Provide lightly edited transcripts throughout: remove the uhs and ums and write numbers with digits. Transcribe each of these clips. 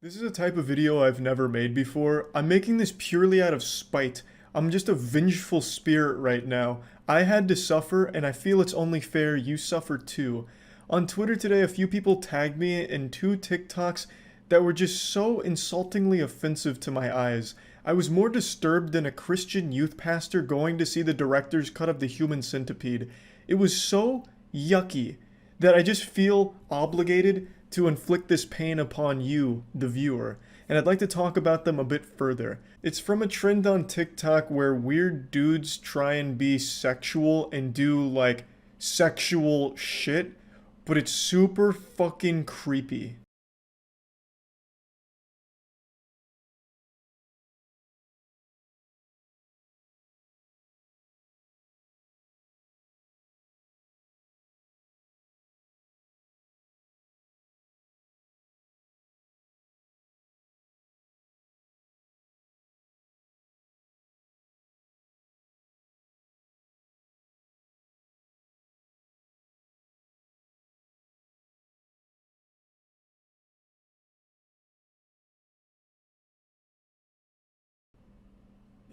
This is a type of video I've never made before. I'm making this purely out of spite. I'm just a vengeful spirit right now. I had to suffer, and I feel it's only fair you suffer too. On Twitter today, a few people tagged me in two TikToks that were just so insultingly offensive to my eyes. I was more disturbed than a Christian youth pastor going to see the director's cut of The Human Centipede. It was so yucky that I just feel obligated to inflict this pain upon you, the viewer, and I'd like to talk about them a bit further. It's from a trend on TikTok where weird dudes try and be sexual and do, like, sexual shit, but it's super fucking creepy.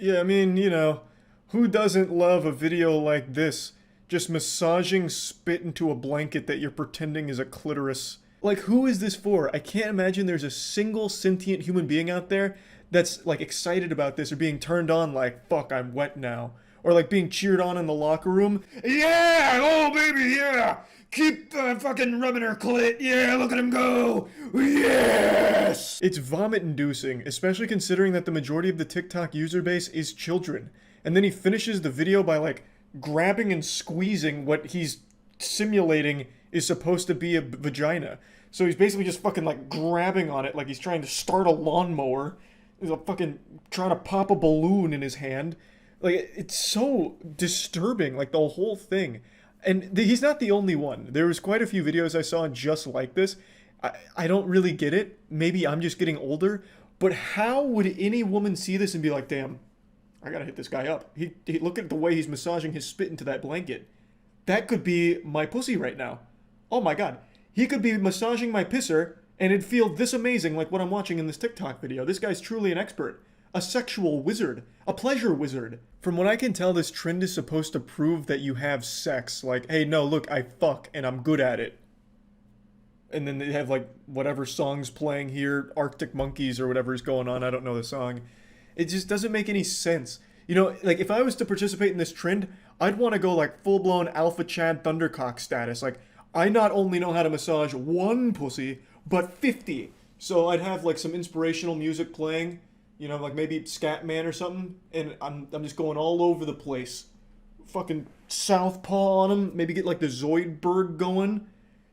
Yeah, I mean, who doesn't love a video like this? Just massaging spit into a blanket that you're pretending is a clitoris. Like, who is this for? I can't imagine there's a single sentient human being out there that's, like, excited about this or being turned on like, fuck, I'm wet now. Or, like, being cheered on in the locker room. Yeah! Oh, baby, yeah! Keep fucking rubbing her clit. Yeah, look at him go. Yes! It's vomit inducing, especially considering that the majority of the TikTok user base is children. And then he finishes the video by, like, grabbing and squeezing what he's simulating is supposed to be a vagina. So he's basically just fucking, like, grabbing on it like he's trying to start a lawnmower. He's fucking trying to pop a balloon in his hand. Like, it's so disturbing, like, the whole thing. And he's not the only one. There was quite a few videos I saw just like this. I don't really get it. Maybe I'm just getting older. But how would any woman see this and be like, damn, I gotta hit this guy up. He look at the way he's massaging his spit into that blanket. That could be my pussy right now. Oh my god. He could be massaging my pisser and it'd feel this amazing like what I'm watching in this TikTok video. This guy's truly an expert. A sexual wizard. A pleasure wizard. From what I can tell, this trend is supposed to prove that you have sex. Like, hey, no, look, I fuck, and I'm good at it. And then they have, like, whatever song's playing here, Arctic Monkeys or whatever is going on, I don't know the song. It just doesn't make any sense. You know, like, if I was to participate in this trend, I'd want to go, like, full-blown Alpha Chad Thundercock status. Like, I not only know how to massage one pussy, but 50. So I'd have, like, some inspirational music playing, you know, like maybe Scatman or something, and I'm just going all over the place. Fucking southpaw on him, maybe get like the Zoidberg going.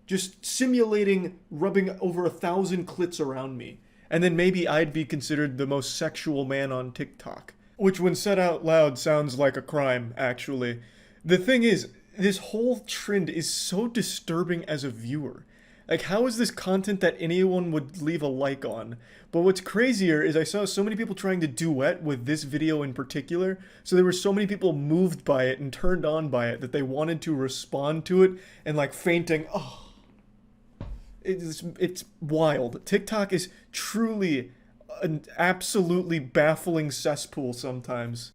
Just simulating rubbing over 1,000 clits around me. And then maybe I'd be considered the most sexual man on TikTok. Which when said out loud sounds like a crime, actually. The thing is, this whole trend is so disturbing as a viewer. Like, how is this content that anyone would leave a like on? But what's crazier is I saw so many people trying to duet with this video in particular, so there were so many people moved by it and turned on by it that they wanted to respond to it and, like, fainting. Oh, it's wild. TikTok is truly an absolutely baffling cesspool sometimes.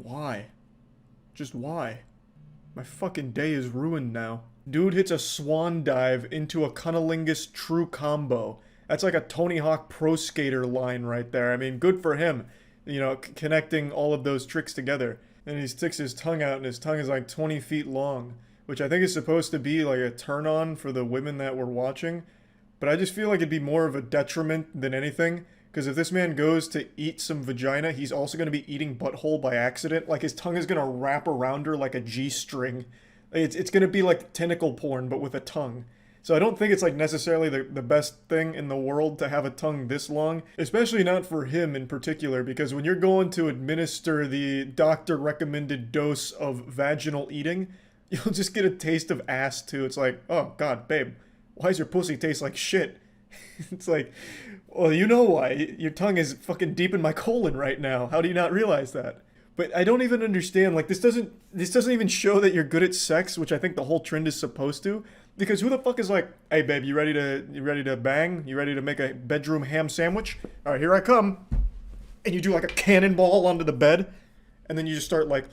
Why? Just why? My fucking day is ruined now. Dude hits a swan dive into a cunnilingus true combo. That's like a Tony Hawk Pro Skater line right there. I mean, good for him. You know, connecting all of those tricks together. And he sticks his tongue out and his tongue is like 20 feet long. Which I think is supposed to be like a turn on for the women that were watching. But I just feel like it'd be more of a detriment than anything. Because if this man goes to eat some vagina, he's also going to be eating butthole by accident. Like, his tongue is going to wrap around her like a G-string. It's going to be like tentacle porn, but with a tongue. So I don't think it's, like, necessarily the best thing in the world to have a tongue this long. Especially not for him in particular, because when you're going to administer the doctor-recommended dose of vaginal eating, You'll just get a taste of ass too. It's like, oh god, babe, why does your pussy taste like shit? It's like, well, you know why. Your tongue is fucking deep in my colon right now. How do you not realize that? But I don't even understand, like, this doesn't even show that you're good at sex, which I think the whole trend is supposed to. Because who the fuck is like, hey babe, you ready to bang? You ready to make a bedroom ham sandwich? Alright, here I come. And you do like a cannonball onto the bed, and then you just start like.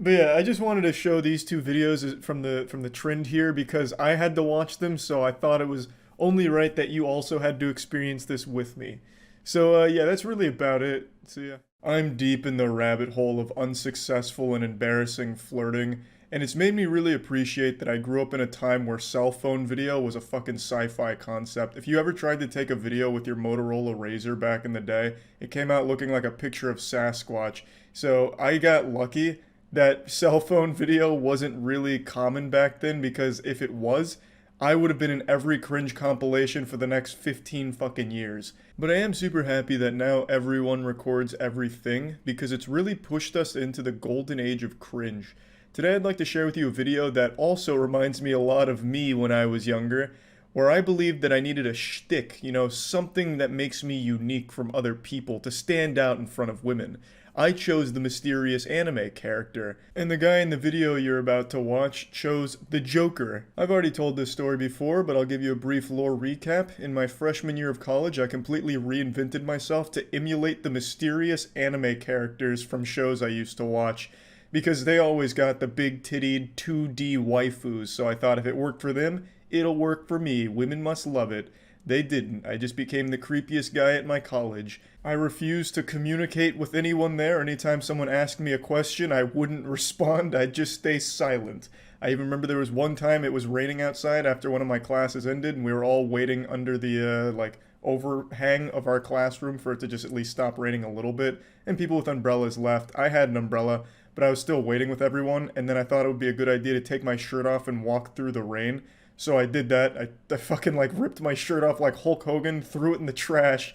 But yeah, I just wanted to show these two videos from the trend here because I had to watch them, so I thought it was only right that you also had to experience this with me. So yeah, that's really about it. So yeah. I'm deep in the rabbit hole of unsuccessful and embarrassing flirting, and it's made me really appreciate that I grew up in a time where cell phone video was a fucking sci-fi concept. If you ever tried to take a video with your Motorola Razr back in the day, it came out looking like a picture of Sasquatch. So I got lucky that cell phone video wasn't really common back then, because if it was, I would have been in every cringe compilation for the next 15 fucking years. But I am super happy that now everyone records everything, because it's really pushed us into the golden age of cringe. Today I'd like to share with you a video that also reminds me a lot of me when I was younger, where I believed that I needed a shtick, you know, something that makes me unique from other people to stand out in front of women. I chose the mysterious anime character, and the guy in the video you're about to watch chose the Joker. I've already told this story before, but I'll give you a brief lore recap. In my freshman year of college, I completely reinvented myself to emulate the mysterious anime characters from shows I used to watch, because they always got the big-tittied 2D waifus, so I thought if it worked for them, it'll work for me. Women must love it. They didn't. I just became the creepiest guy at my college. I refused to communicate with anyone there. Anytime someone asked me a question, I wouldn't respond. I'd just stay silent. I even remember there was one time it was raining outside after one of my classes ended, and we were all waiting under the, overhang of our classroom for it to just at least stop raining a little bit, and people with umbrellas left. I had an umbrella, but I was still waiting with everyone, and then I thought it would be a good idea to take my shirt off and walk through the rain. So I did that. I fucking ripped my shirt off like Hulk Hogan, threw it in the trash,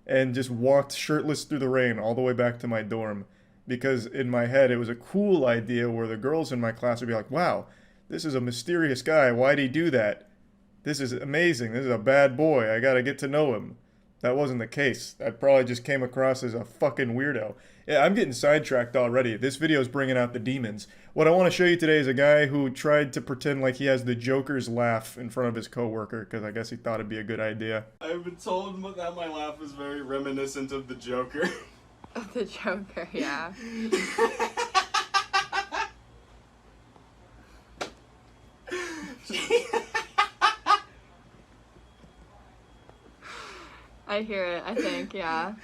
and just walked shirtless through the rain all the way back to my dorm. Because in my head it was a cool idea where the girls in my class would be like, wow, this is a mysterious guy, why'd he do that? This is amazing, this is a bad boy, I gotta get to know him. That wasn't the case. I probably just came across as a fucking weirdo. Yeah, I'm getting sidetracked already. This video is bringing out the demons. What I want to show you today is a guy who tried to pretend like he has the Joker's laugh in front of his coworker, because I guess he thought it'd be a good idea. I've been told that my laugh is very reminiscent of the Joker. Of the Joker, yeah. I hear it, I think, yeah.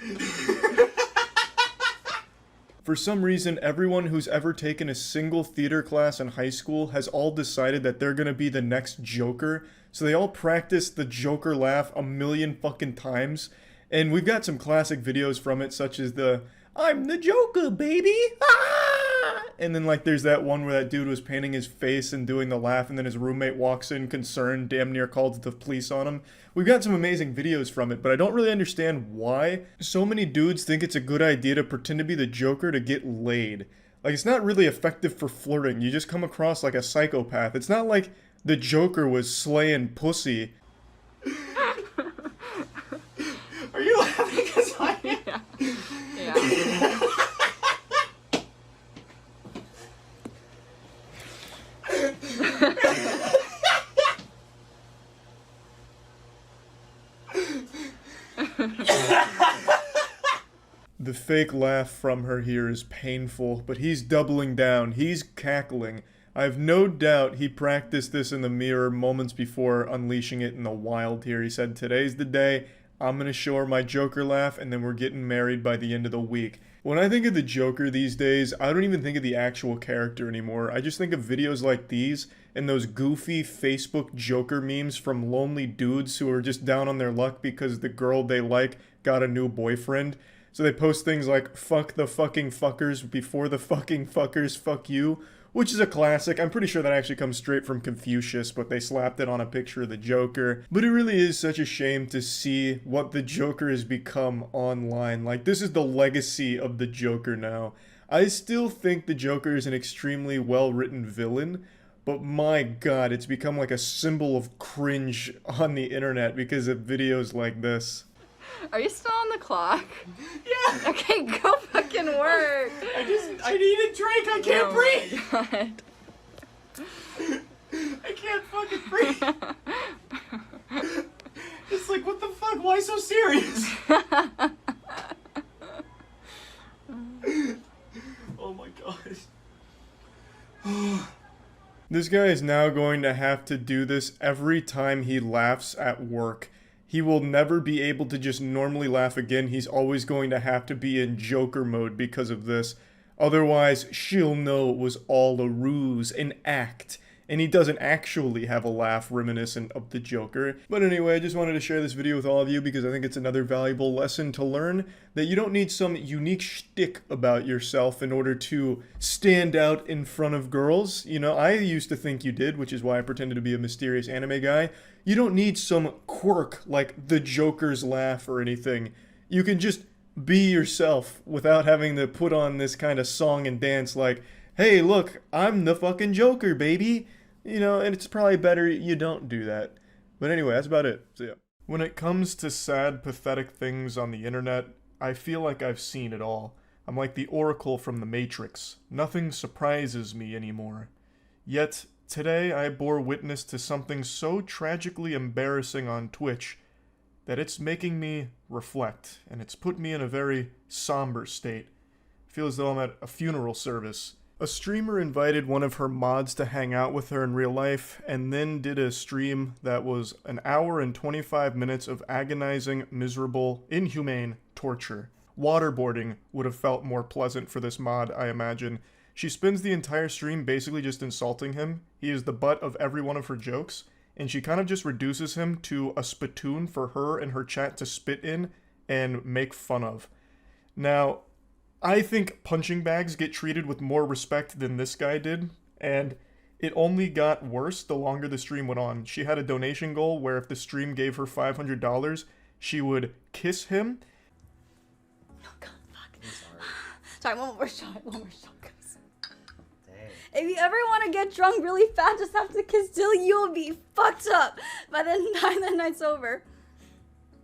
For some reason, everyone who's ever taken a single theater class in high school has all decided that they're gonna be the next Joker, so they all practice the Joker laugh a million fucking times, and we've got some classic videos from it, such as the, "I'm the Joker, baby! Ah!" And then there's that one where that dude was painting his face and doing the laugh, and then his roommate walks in concerned, damn near called the police on him. We've got some amazing videos from it, but I don't really understand why so many dudes think it's a good idea to pretend to be the Joker to get laid. It's not really effective for flirting, you just come across like a psychopath. It's not like the Joker was slaying pussy. Are you laughing because I am? Yeah. Yeah. The fake laugh from her here is painful, but he's doubling down. He's cackling. I have no doubt he practiced this in the mirror moments before unleashing it in the wild here. He said, today's the day. I'm gonna show her my Joker laugh, and then we're getting married by the end of the week. When I think of the Joker these days, I don't even think of the actual character anymore. I just think of videos like these and those goofy Facebook Joker memes from lonely dudes who are just down on their luck because the girl they like got a new boyfriend. So they post things like, fuck the fucking fuckers before the fucking fuckers fuck you, which is a classic. I'm pretty sure that actually comes straight from Confucius, but they slapped it on a picture of the Joker. But it really is such a shame to see what the Joker has become online. This is the legacy of the Joker now. I still think the Joker is an extremely well-written villain, but my god, it's become like a symbol of cringe on the internet because of videos like this. Are you still on the clock? Yeah. Okay, go fucking work. I need a drink. I can't breathe. Oh my god. I can't fucking breathe. It's like, what the fuck? Why so serious? Oh my gosh. This guy is now going to have to do this every time he laughs at work. He will never be able to just normally laugh again. He's always going to have to be in Joker mode because of this. Otherwise, she'll know it was all a ruse, an act. And he doesn't actually have a laugh reminiscent of the Joker. But anyway, I just wanted to share this video with all of you because I think it's another valuable lesson to learn that you don't need some unique shtick about yourself in order to stand out in front of girls. You know, I used to think you did, which is why I pretended to be a mysterious anime guy. You don't need some quirk like the Joker's laugh or anything. You can just be yourself without having to put on this kind of song and dance like, hey, look, I'm the fucking Joker, baby. You know, and it's probably better you don't do that. But anyway, that's about it. So yeah. When it comes to sad, pathetic things on the internet, I feel like I've seen it all. I'm like the Oracle from the Matrix. Nothing surprises me anymore. Yet, today I bore witness to something so tragically embarrassing on Twitch that it's making me reflect, and it's put me in a very somber state. I feel as though I'm at a funeral service. A streamer invited one of her mods to hang out with her in real life, and then did a stream that was an hour and 25 minutes of agonizing, miserable, inhumane torture. Waterboarding would have felt more pleasant for this mod, I imagine. She spends the entire stream basically just insulting him. He is the butt of every one of her jokes, and she kind of just reduces him to a spittoon for her and her chat to spit in and make fun of. Now, I think punching bags get treated with more respect than this guy did, and it only got worse the longer the stream went on. She had a donation goal where if the stream gave her $500, she would kiss him. Oh god, fuck. I'm sorry. Sorry, one more shot, guys. Dang. If you ever want to get drunk really fast, just have to kiss till you'll be fucked up by the time the night's over.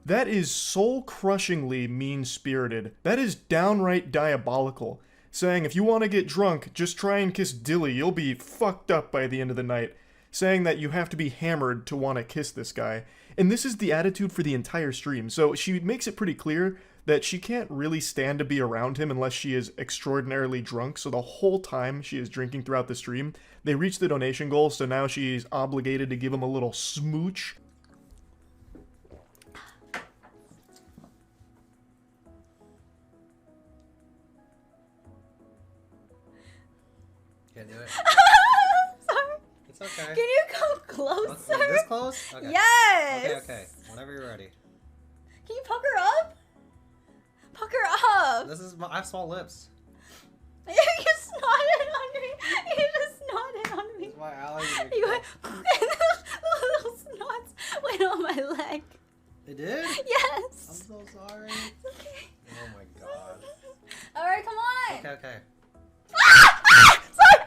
That is soul-crushingly mean-spirited. That is downright diabolical. Saying if you want to get drunk, just try and kiss Dilly, you'll be fucked up by the end of the night. Saying that you have to be hammered to want to kiss this guy. And this is the attitude for the entire stream. So she makes it pretty clear that she can't really stand to be around him unless she is extraordinarily drunk. So the whole time she is drinking throughout the stream, they reach the donation goal, so now she's obligated to give him a little smooch. Can't do it. Sorry. It's okay. Can you come closer? This close? Okay. Yes. Okay. Whenever you're ready. Can you pucker up? Pucker up. This is I have small lips. You snotted on me. You just snotted on me. This is my allergy. You went, and the little snots went on my leg. It did? I'm Yes. so sorry. It's okay. Oh my god. All right, come on. Okay, okay. Sorry.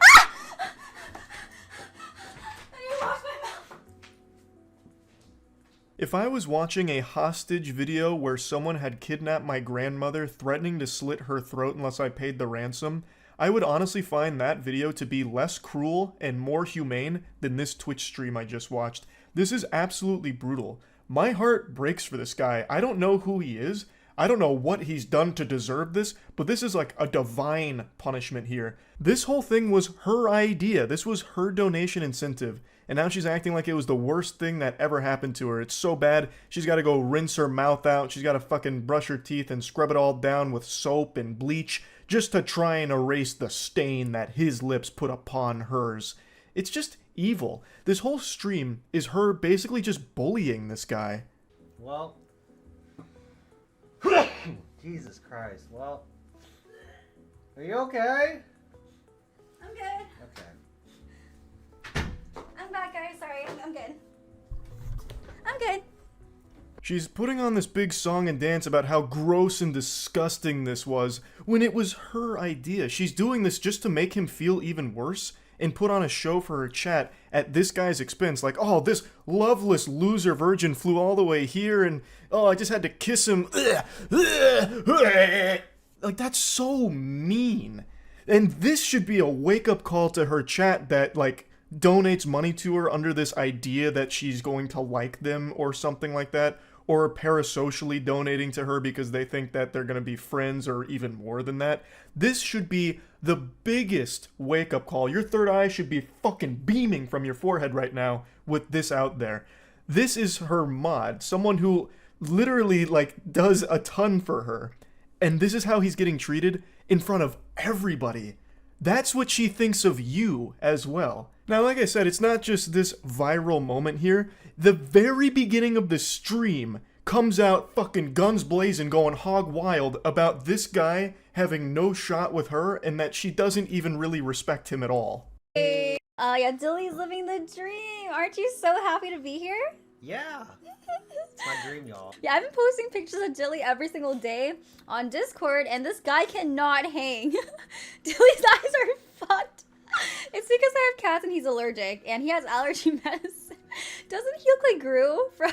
I need to wash my mouth. If I was watching a hostage video where someone had kidnapped my grandmother, threatening to slit her throat unless I paid the ransom, I would honestly find that video to be less cruel and more humane than this Twitch stream I just watched. This is absolutely brutal. My heart breaks for this guy. I don't know who he is. I don't know what he's done to deserve this, but this is like a divine punishment here. This whole thing was her idea. This was her donation incentive. And now she's acting like it was the worst thing that ever happened to her. It's so bad, she's got to go rinse her mouth out. She's got to fucking brush her teeth and scrub it all down with soap and bleach just to try and erase the stain that his lips put upon hers. It's just evil. This whole stream is her basically just bullying this guy. Well. Jesus Christ. Well. Are you okay? I'm good. Okay. I'm back, guys. Sorry. I'm good. I'm good. She's putting on this big song and dance about how gross and disgusting this was, when it was her idea. She's doing this just to make him feel even worse, and put on a show for her chat at this guy's expense. Like, oh, this loveless loser virgin flew all the way here, and oh, I just had to kiss him. Like, that's so mean. And this should be a wake-up call to her chat that, like, donates money to her under this idea that she's going to like them or something like that, or parasocially donating to her because they think that they're going to be friends or even more than that. This should be the biggest wake-up call. Your third eye should be fucking beaming from your forehead right now with this out there. This is her mod, someone who literally, like, does a ton for her. And this is how he's getting treated in front of everybody. That's what she thinks of you as well. Now, like I said, it's not just this viral moment here. The very beginning of the stream comes out fucking guns blazing, going hog wild about this guy having no shot with her and that she doesn't even really respect him at all. Yeah, Dilly's living the dream. Aren't you so happy to be here? Yeah. It's my dream, y'all. Yeah, I've been posting pictures of Dilly every single day on Discord, and this guy cannot hang. Dilly's eyes are fucked. It's because I have cats and he's allergic, and he has allergy medicine. Doesn't he look like Gru from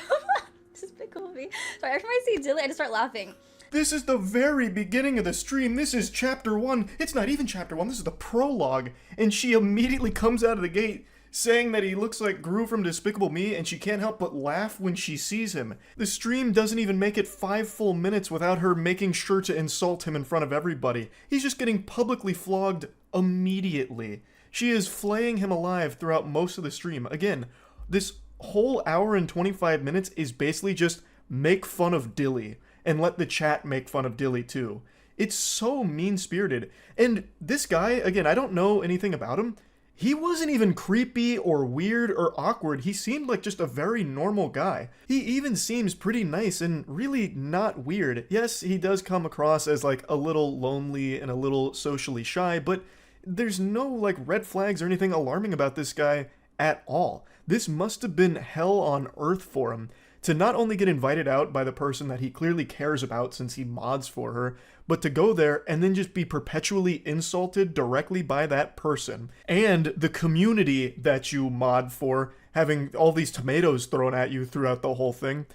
Despicable Me? Sorry, every time I see Dilly, I just start laughing. This is the very beginning of the stream. This is chapter 1. It's not even chapter 1. This is the prologue. And she immediately comes out of the gate saying that he looks like Gru from Despicable Me, and she can't help but laugh when she sees him. The stream doesn't even make it 5 full minutes without her making sure to insult him in front of everybody. He's just getting publicly flogged immediately. She is flaying him alive throughout most of the stream. Again, this whole hour and 25 minutes is basically just make fun of Dilly, and let the chat make fun of Dilly too. It's so mean-spirited. And this guy, again, I don't know anything about him. He wasn't even creepy or weird or awkward. He seemed like just a very normal guy. He even seems pretty nice and really not weird. Yes, he does come across as like a little lonely and a little socially shy, but there's no like red flags or anything alarming about this guy at all. This must have been hell on earth for him to not only get invited out by the person that he clearly cares about since he mods for her, but to go there and then just be perpetually insulted directly by that person and the community that you mod for, having all these tomatoes thrown at you throughout the whole thing.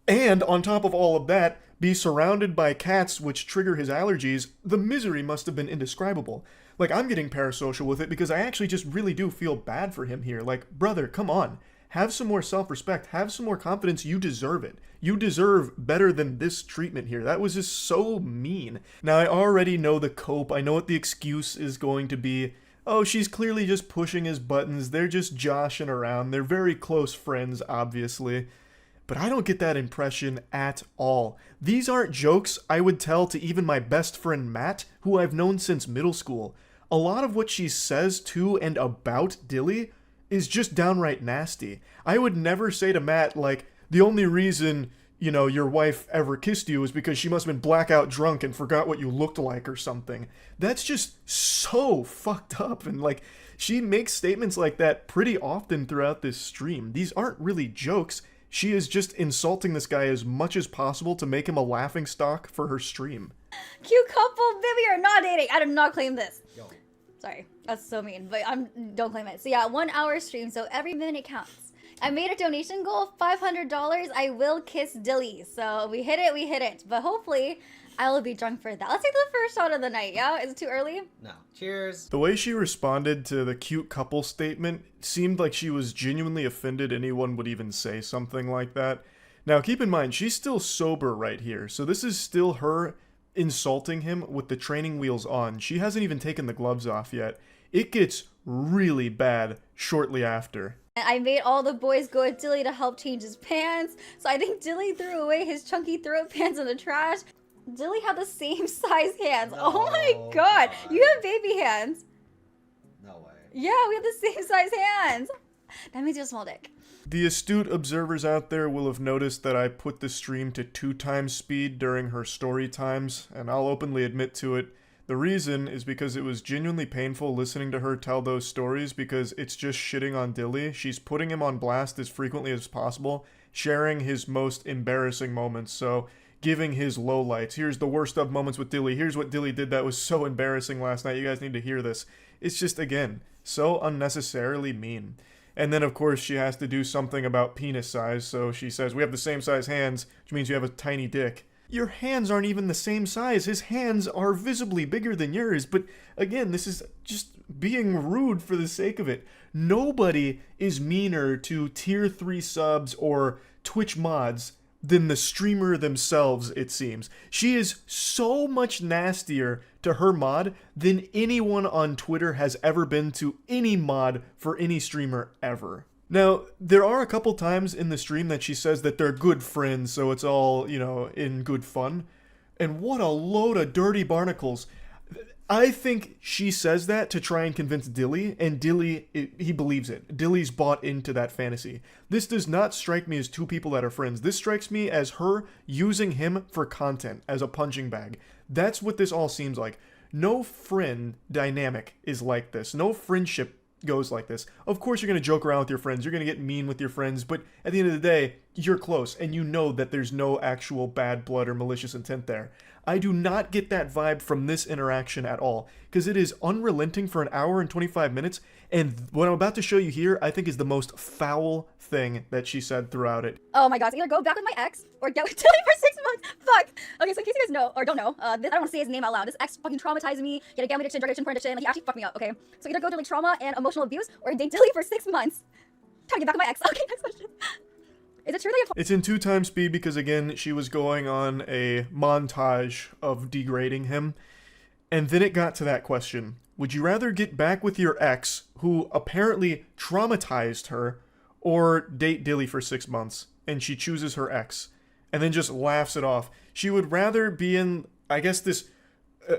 And on top of all of that, be surrounded by cats which trigger his allergies. The misery must have been indescribable. Like, I'm getting parasocial with it because I actually just really do feel bad for him here. Like, brother, come on. Have some more self-respect. Have some more confidence. You deserve it. You deserve better than this treatment here. That was just so mean. Now, I already know the cope. I know what the excuse is going to be. Oh, she's clearly just pushing his buttons. They're just joshing around. They're very close friends, obviously. But I don't get that impression at all. These aren't jokes I would tell to even my best friend Matt, who I've known since middle school. A lot of what she says to and about Dilly is just downright nasty. I would never say to Matt, like, the only reason, you know, your wife ever kissed you is because she must have been blackout drunk and forgot what you looked like or something. That's just so fucked up. And, like, she makes statements like that pretty often throughout this stream. These aren't really jokes. She is just insulting this guy as much as possible to make him a laughingstock for her stream. Cute couple, baby, are not dating. I did not claim this. Yo. Sorry, that's so mean, but don't claim it. So yeah, 1 hour stream, so every minute counts. I made a donation goal of $500. I will kiss Dilly. So we hit it. But hopefully, I will be drunk for that. Let's take the first shot of the night, yeah? Is it too early? No. Cheers. The way she responded to the cute couple statement seemed like she was genuinely offended anyone would even say something like that. Now, keep in mind, she's still sober right here, so this is still her insulting him with the training wheels on. She hasn't even taken the gloves off yet. It gets really bad shortly after. I made all the boys go with Dilly to help change his pants, so I think Dilly threw away his chunky throat pants in the trash. Dilly had the same size hands. No, Oh my god. God. You have baby hands. No way. Yeah, we have the same size hands. That means you have a small dick. The astute observers out there will have noticed that I put the stream to 2 times speed during her story times, and I'll openly admit to it. The reason is because it was genuinely painful listening to her tell those stories because it's just shitting on Dilly. She's putting him on blast as frequently as possible, sharing his most embarrassing moments. So, giving his lowlights. Here's the worst of moments with Dilly. Here's what Dilly did that was so embarrassing last night. You guys need to hear this. It's just, again, so unnecessarily mean. And then, of course, she has to do something about penis size. So she says, we have the same size hands, which means you have a tiny dick. Your hands aren't even the same size. His hands are visibly bigger than yours. But again, this is just being rude for the sake of it. Nobody is meaner to tier 3 subs or Twitch mods than the streamer themselves, it seems. She is so much nastier to her mod than anyone on Twitter has ever been to any mod for any streamer ever. Now, there are a couple times in the stream that she says that they're good friends, so it's all, you know, in good fun. And what a load of dirty barnacles. I think she says that to try and convince Dilly, and Dilly, he believes it. Dilly's bought into that fantasy. This does not strike me as two people that are friends. This strikes me as her using him for content, as a punching bag. That's what this all seems like. No friend dynamic is like this. No friendship goes like this. Of course you're going to joke around with your friends, you're going to get mean with your friends, but at the end of the day, you're close, and you know that there's no actual bad blood or malicious intent there. I do not get that vibe from this interaction at all, because it is unrelenting for an hour and 25 minutes, and what I'm about to show you here, I think is the most foul thing that she said throughout it. Oh my god, so either go back with my ex or get with Tilly for 6 months. Fuck. Okay, so in case you guys know or don't know, I don't want to say his name out loud. This ex fucking traumatized me. He had a gambling addiction, drug addiction, porn addiction. Like, he actually fucked me up. Okay, so either go through like trauma and emotional abuse or date Tilly for 6 months. Trying to get back with my ex. Okay, next question. Is it true that you have It's in 2x speed because, again, she was going on a montage of degrading him. And then it got to that question. Would you rather get back with your ex, who apparently traumatized her, or date Dilly for 6 months? And she chooses her ex. And then just laughs it off. She would rather be in, I guess, this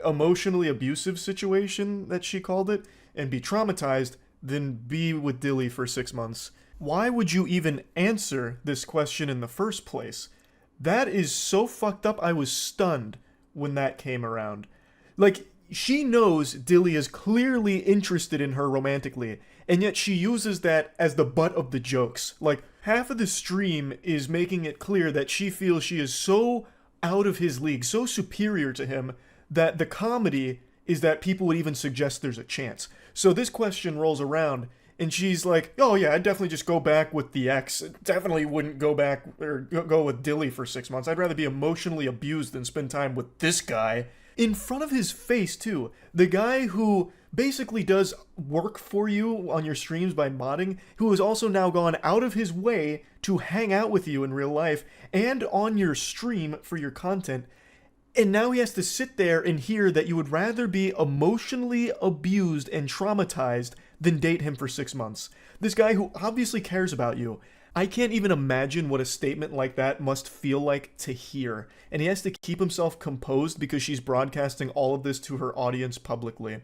emotionally abusive situation that she called it, and be traumatized, than be with Dilly for 6 months. Why would you even answer this question in the first place? That is so fucked up. I was stunned when that came around. Like, she knows Dilly is clearly interested in her romantically, and yet she uses that as the butt of the jokes. Like, half of the stream is making it clear that she feels she is so out of his league, so superior to him, that the comedy is that people would even suggest there's a chance. So this question rolls around, and she's like, oh yeah, I'd definitely just go back with the ex. Definitely wouldn't go back or go with Dilly for 6 months. I'd rather be emotionally abused than spend time with this guy. In front of his face, too. The guy who basically does work for you on your streams by modding, who has also now gone out of his way to hang out with you in real life and on your stream for your content. And now he has to sit there and hear that you would rather be emotionally abused and traumatized than date him for 6 months. This guy who obviously cares about you. I can't even imagine what a statement like that must feel like to hear. And he has to keep himself composed because she's broadcasting all of this to her audience publicly.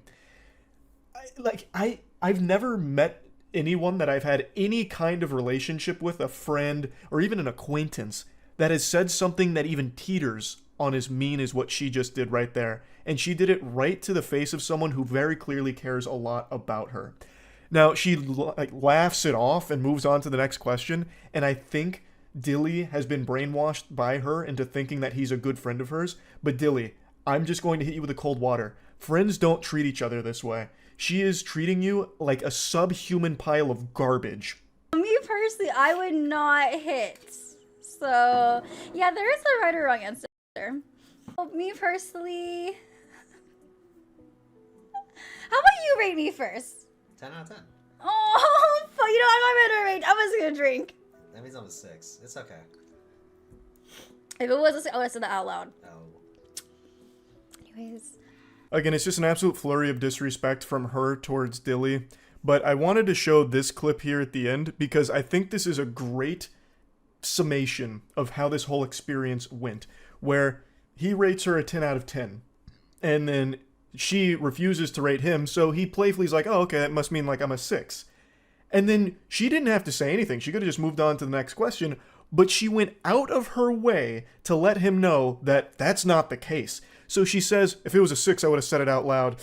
I've never met anyone that I've had any kind of relationship with, a friend or even an acquaintance, that has said something that even teeters on as mean as what she just did right there. And she did it right to the face of someone who very clearly cares a lot about her. Now, she laughs it off and moves on to the next question, and I think Dilly has been brainwashed by her into thinking that he's a good friend of hers. But Dilly, I'm just going to hit you with the cold water. Friends don't treat each other this way. She is treating you like a subhuman pile of garbage. me personally? I would not hit. So yeah, there is a right or wrong answer. Me personally, how about you rate me first? 10 out of 10. Oh, fuck, you know I'm not gonna rate. I'm just gonna drink. That means I'm a 6. It's okay. If it was a 6, I would have said that out loud. Oh. Anyways. Again, it's just an absolute flurry of disrespect from her towards Dilly. But I wanted to show this clip here at the end because I think this is a great summation of how this whole experience went. Where he rates her a 10 out of 10. And then she refuses to rate him, so he playfully is like, oh, okay, that must mean like I'm a 6. And then she didn't have to say anything. She could have just moved on to the next question, but she went out of her way to let him know that that's not the case. So she says, if it was a 6, I would have said it out loud.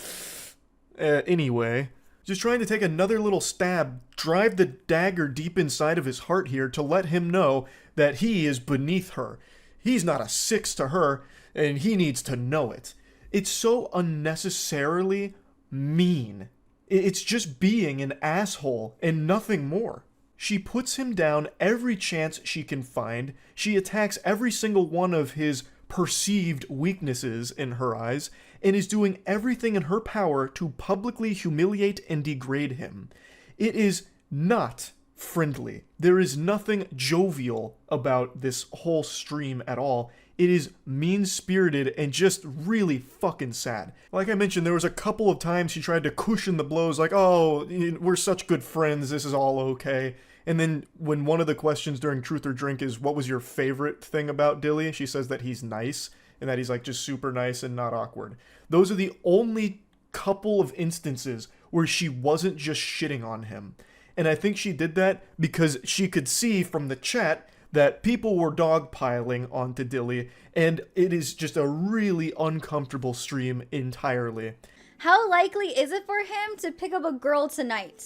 Anyway. Just trying to take another little stab, drive the dagger deep inside of his heart here to let him know that he is beneath her. He's not a 6 to her, and he needs to know it. It's so unnecessarily mean. It's just being an asshole and nothing more. She puts him down every chance she can find. She attacks every single one of his perceived weaknesses in her eyes, and is doing everything in her power to publicly humiliate and degrade him. It is not friendly. There is nothing jovial about this whole stream at all. It is mean-spirited and just really fucking sad. Like I mentioned, there was a couple of times she tried to cushion the blows, like, oh, we're such good friends, this is all okay. And then when one of the questions during Truth or Drink is, what was your favorite thing about Dilly? She says that he's nice, and that he's like just super nice and not awkward. Those are the only couple of instances where she wasn't just shitting on him. And I think she did that because she could see from the chat that people were dogpiling onto Dilly, and it is just a really uncomfortable stream entirely. How likely is it for him to pick up a girl tonight?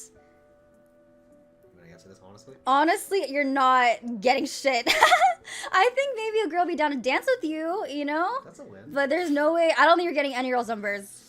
Can I answer this honestly? Honestly, you're not getting shit. I think maybe a girl will be down to dance with you, you know? That's a win. But there's no way. I don't think you're getting any girls' numbers.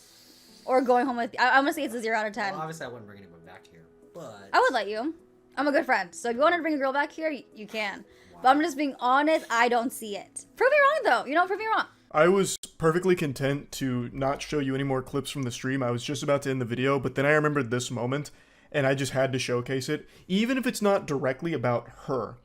Or going home with. I'm gonna say it's a 0 out of 10. Well, obviously, I wouldn't bring anyone back here, but I would let you. I'm a good friend. So if you want to bring a girl back here, you can. But I'm just being honest, I don't see it. Prove me wrong, though. You know, prove me wrong. I was perfectly content to not show you any more clips from the stream. I was just about to end the video, but then I remembered this moment, and I just had to showcase it. Even if it's not directly about her,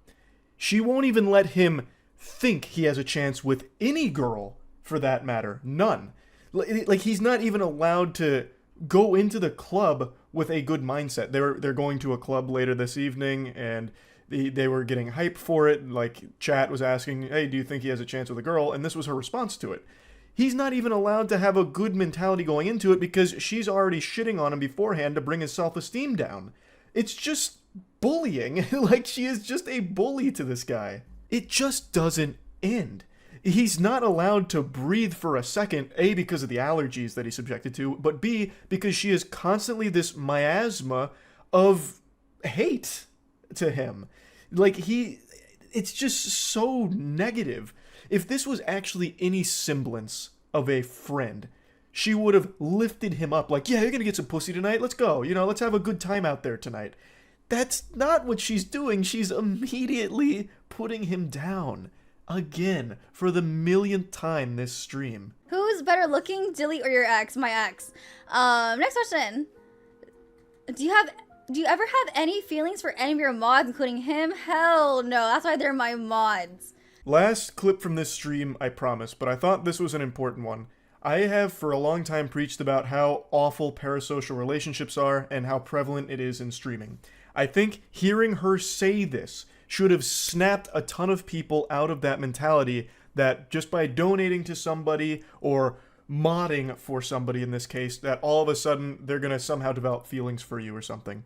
she won't even let him think he has a chance with any girl, for that matter. None. Like, he's not even allowed to go into the club with a good mindset. They're going to a club later this evening, and they were getting hype for it. Like, chat was asking, hey, do you think he has a chance with a girl? And this was her response to it. He's not even allowed to have a good mentality going into it because she's already shitting on him beforehand to bring his self-esteem down. It's just bullying. Like, she is just a bully to this guy. It just doesn't end. He's not allowed to breathe for a second, A, because of the allergies that he's subjected to, but B, because she is constantly this miasma of hate to him. Like, it's just so negative. If this was actually any semblance of a friend, she would have lifted him up like, yeah, you're gonna get some pussy tonight, let's go, let's have a good time out there tonight. That's not what she's doing. She's immediately putting him down. Again, for the millionth time this stream. Who's better looking, Dilly or your ex? My ex. Next question. Do you ever have any feelings for any of your mods, including him? Hell no. That's why they're my mods. Last clip from this stream, I promise, but I thought this was an important one. I have for a long time preached about how awful parasocial relationships are and how prevalent it is in streaming. I think hearing her say this should have snapped a ton of people out of that mentality that just by donating to somebody or modding for somebody in this case, that all of a sudden they're going to somehow develop feelings for you or something.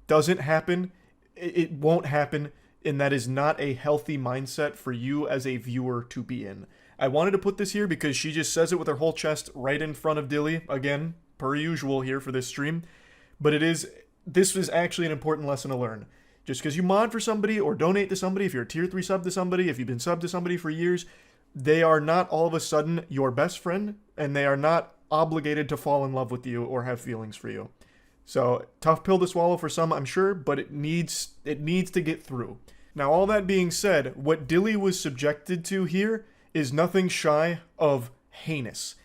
Doesn't happen. It won't happen. And that is not a healthy mindset for you as a viewer to be in. I wanted to put this here because she just says it with her whole chest right in front of Dilly. Again, per usual here for this stream. But this is actually an important lesson to learn. Just because you mod for somebody or donate to somebody, if you're a tier 3 sub to somebody, if you've been sub to somebody for years, they are not all of a sudden your best friend, and they are not obligated to fall in love with you or have feelings for you. So, tough pill to swallow for some, I'm sure, but it needs to get through. Now, all that being said, what Dilly was subjected to here is nothing shy of heinous.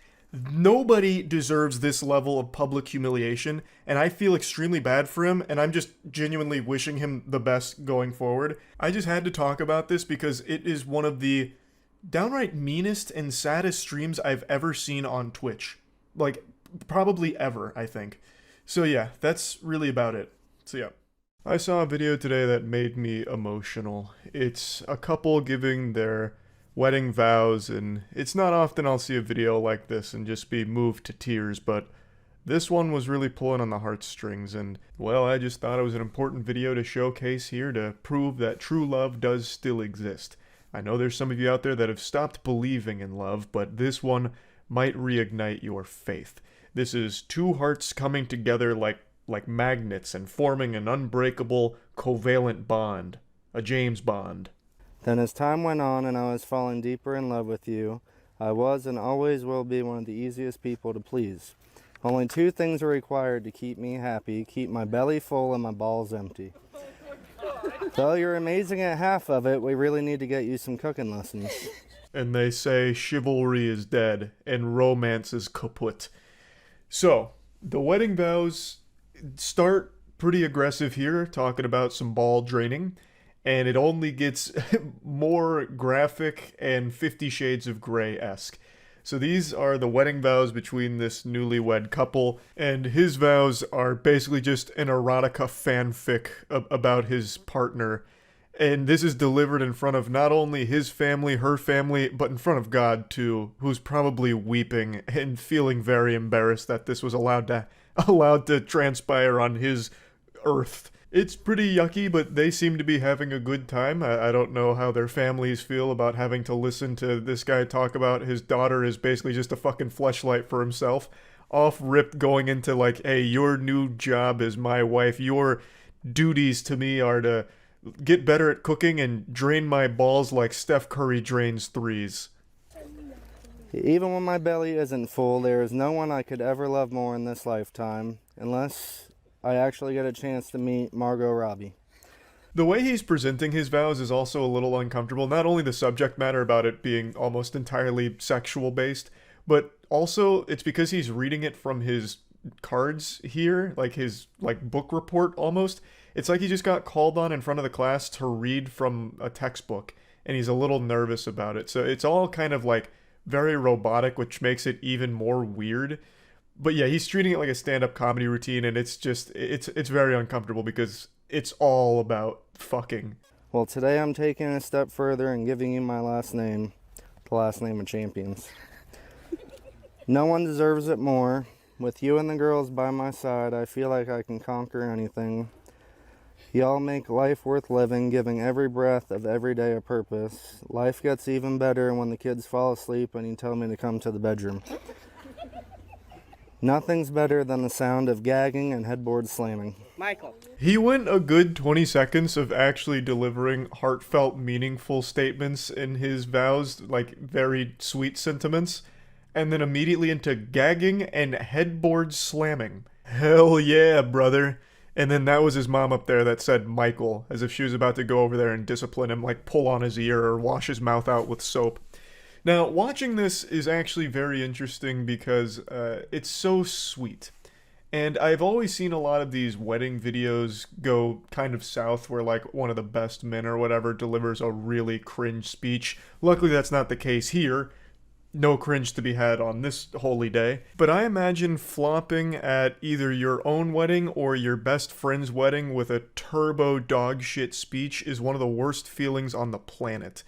Nobody deserves this level of public humiliation, and I feel extremely bad for him, and I'm just genuinely wishing him the best going forward. I just had to talk about this because it is one of the downright meanest and saddest streams I've ever seen on Twitch. Like, probably ever, I think. So yeah, that's really about it. So yeah. I saw a video today that made me emotional. It's a couple giving their wedding vows, and it's not often I'll see a video like this and just be moved to tears, but this one was really pulling on the heartstrings, and well, I just thought it was an important video to showcase here to prove that true love does still exist. I know there's some of you out there that have stopped believing in love, but this one might reignite your faith. This is two hearts coming together like like magnets and forming an unbreakable covalent bond, a James Bond. Then as time went on and I was falling deeper in love with you, I was and always will be one of the easiest people to please. Only two things are required to keep me happy: keep my belly full and my balls empty. Though you're amazing at half of it, we really need to get you some cooking lessons. And they say chivalry is dead and romance is kaput. So, the wedding vows start pretty aggressive here, talking about some ball draining, and it only gets more graphic and 50 Shades of Grey-esque. So these are the wedding vows between this newlywed couple, and his vows are basically just an erotica fanfic about his partner. And this is delivered in front of not only his family, her family, but in front of God too, who's probably weeping and feeling very embarrassed that this was allowed to transpire on his earth. It's pretty yucky, but they seem to be having a good time. I don't know how their families feel about having to listen to this guy talk about his daughter is basically just a fucking fleshlight for himself. Off rip going into like, hey, your new job as my wife, your duties to me are to get better at cooking and drain my balls like Steph Curry drains threes. Even when my belly isn't full, there is no one I could ever love more in this lifetime, unless I actually get a chance to meet Margot Robbie. The way he's presenting his vows is also a little uncomfortable. Not only the subject matter about it being almost entirely sexual based, but also it's because he's reading it from his cards here, like his book report almost. It's like he just got called on in front of the class to read from a textbook, and he's a little nervous about it. So it's all kind of like very robotic, which makes it even more weird. But yeah, he's treating it like a stand-up comedy routine, and it's just, it's very uncomfortable because it's all about fucking. Well, today I'm taking a step further and giving you my last name, the last name of champions. No one deserves it more. With you and the girls by my side, I feel like I can conquer anything. Y'all make life worth living, giving every breath of every day a purpose. Life gets even better when the kids fall asleep and you tell me to come to the bedroom. Nothing's better than the sound of gagging and headboard slamming. Michael. He went a good 20 seconds of actually delivering heartfelt, meaningful statements in his vows, like very sweet sentiments, and then immediately into gagging and headboard slamming. Hell yeah, brother. And then that was his mom up there that said Michael, as if she was about to go over there and discipline him, like pull on his ear or wash his mouth out with soap. Now, watching this is actually very interesting because it's so sweet. And I've always seen a lot of these wedding videos go kind of south where like one of the best men or whatever delivers a really cringe speech. Luckily, that's not the case here. No cringe to be had on this holy day. But I imagine flopping at either your own wedding or your best friend's wedding with a turbo dog shit speech is one of the worst feelings on the planet.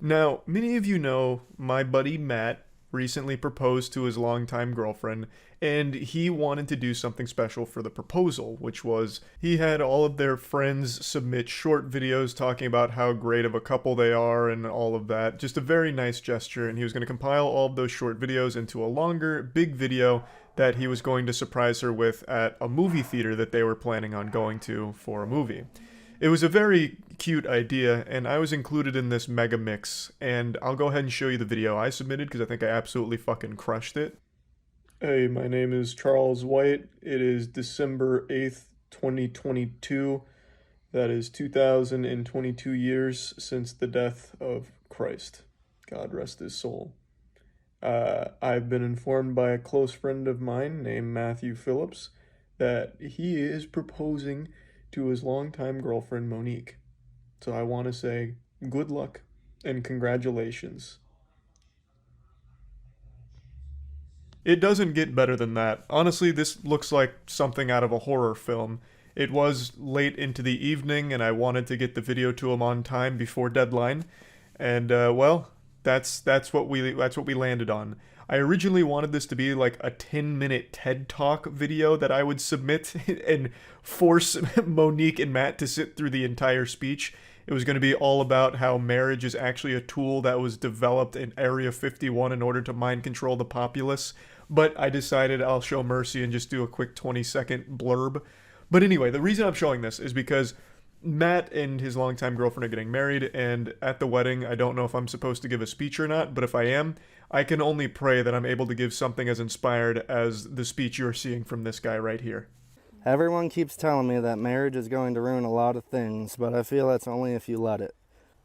Now, many of you know my buddy Matt recently proposed to his longtime girlfriend, and he wanted to do something special for the proposal, which was he had all of their friends submit short videos talking about how great of a couple they are and all of that. Just a very nice gesture, and he was going to compile all of those short videos into a longer, big video that he was going to surprise her with at a movie theater that they were planning on going to for a movie. It was a very cute idea, and I was included in this mega mix, and I'll go ahead and show you the video I submitted because I think I absolutely fucking crushed it. Hey, my name is Charles White. It is December 8th, 2022. That is 2022 years since the death of Christ. God rest his soul. I've been informed by a close friend of mine named Matthew Phillips that he is proposing to his longtime girlfriend Monique. So I want to say good luck and congratulations. It doesn't get better than that. Honestly, this looks like something out of a horror film. It was late into the evening and I wanted to get the video to him on time before deadline. And well, that's what we landed on. I originally wanted this to be like a 10-minute TED Talk video that I would submit and force Monique and Matt to sit through the entire speech. It was going to be all about how marriage is actually a tool that was developed in Area 51 in order to mind control the populace. but I decided I'll show mercy and just do a quick 20-second blurb. But anyway, the reason I'm showing this is because Matt and his longtime girlfriend are getting married, and at the wedding, I don't know if I'm supposed to give a speech or not, but if I am, I can only pray that I'm able to give something as inspired as the speech you're seeing from this guy right here. Everyone keeps telling me that marriage is going to ruin a lot of things, but I feel that's only if you let it.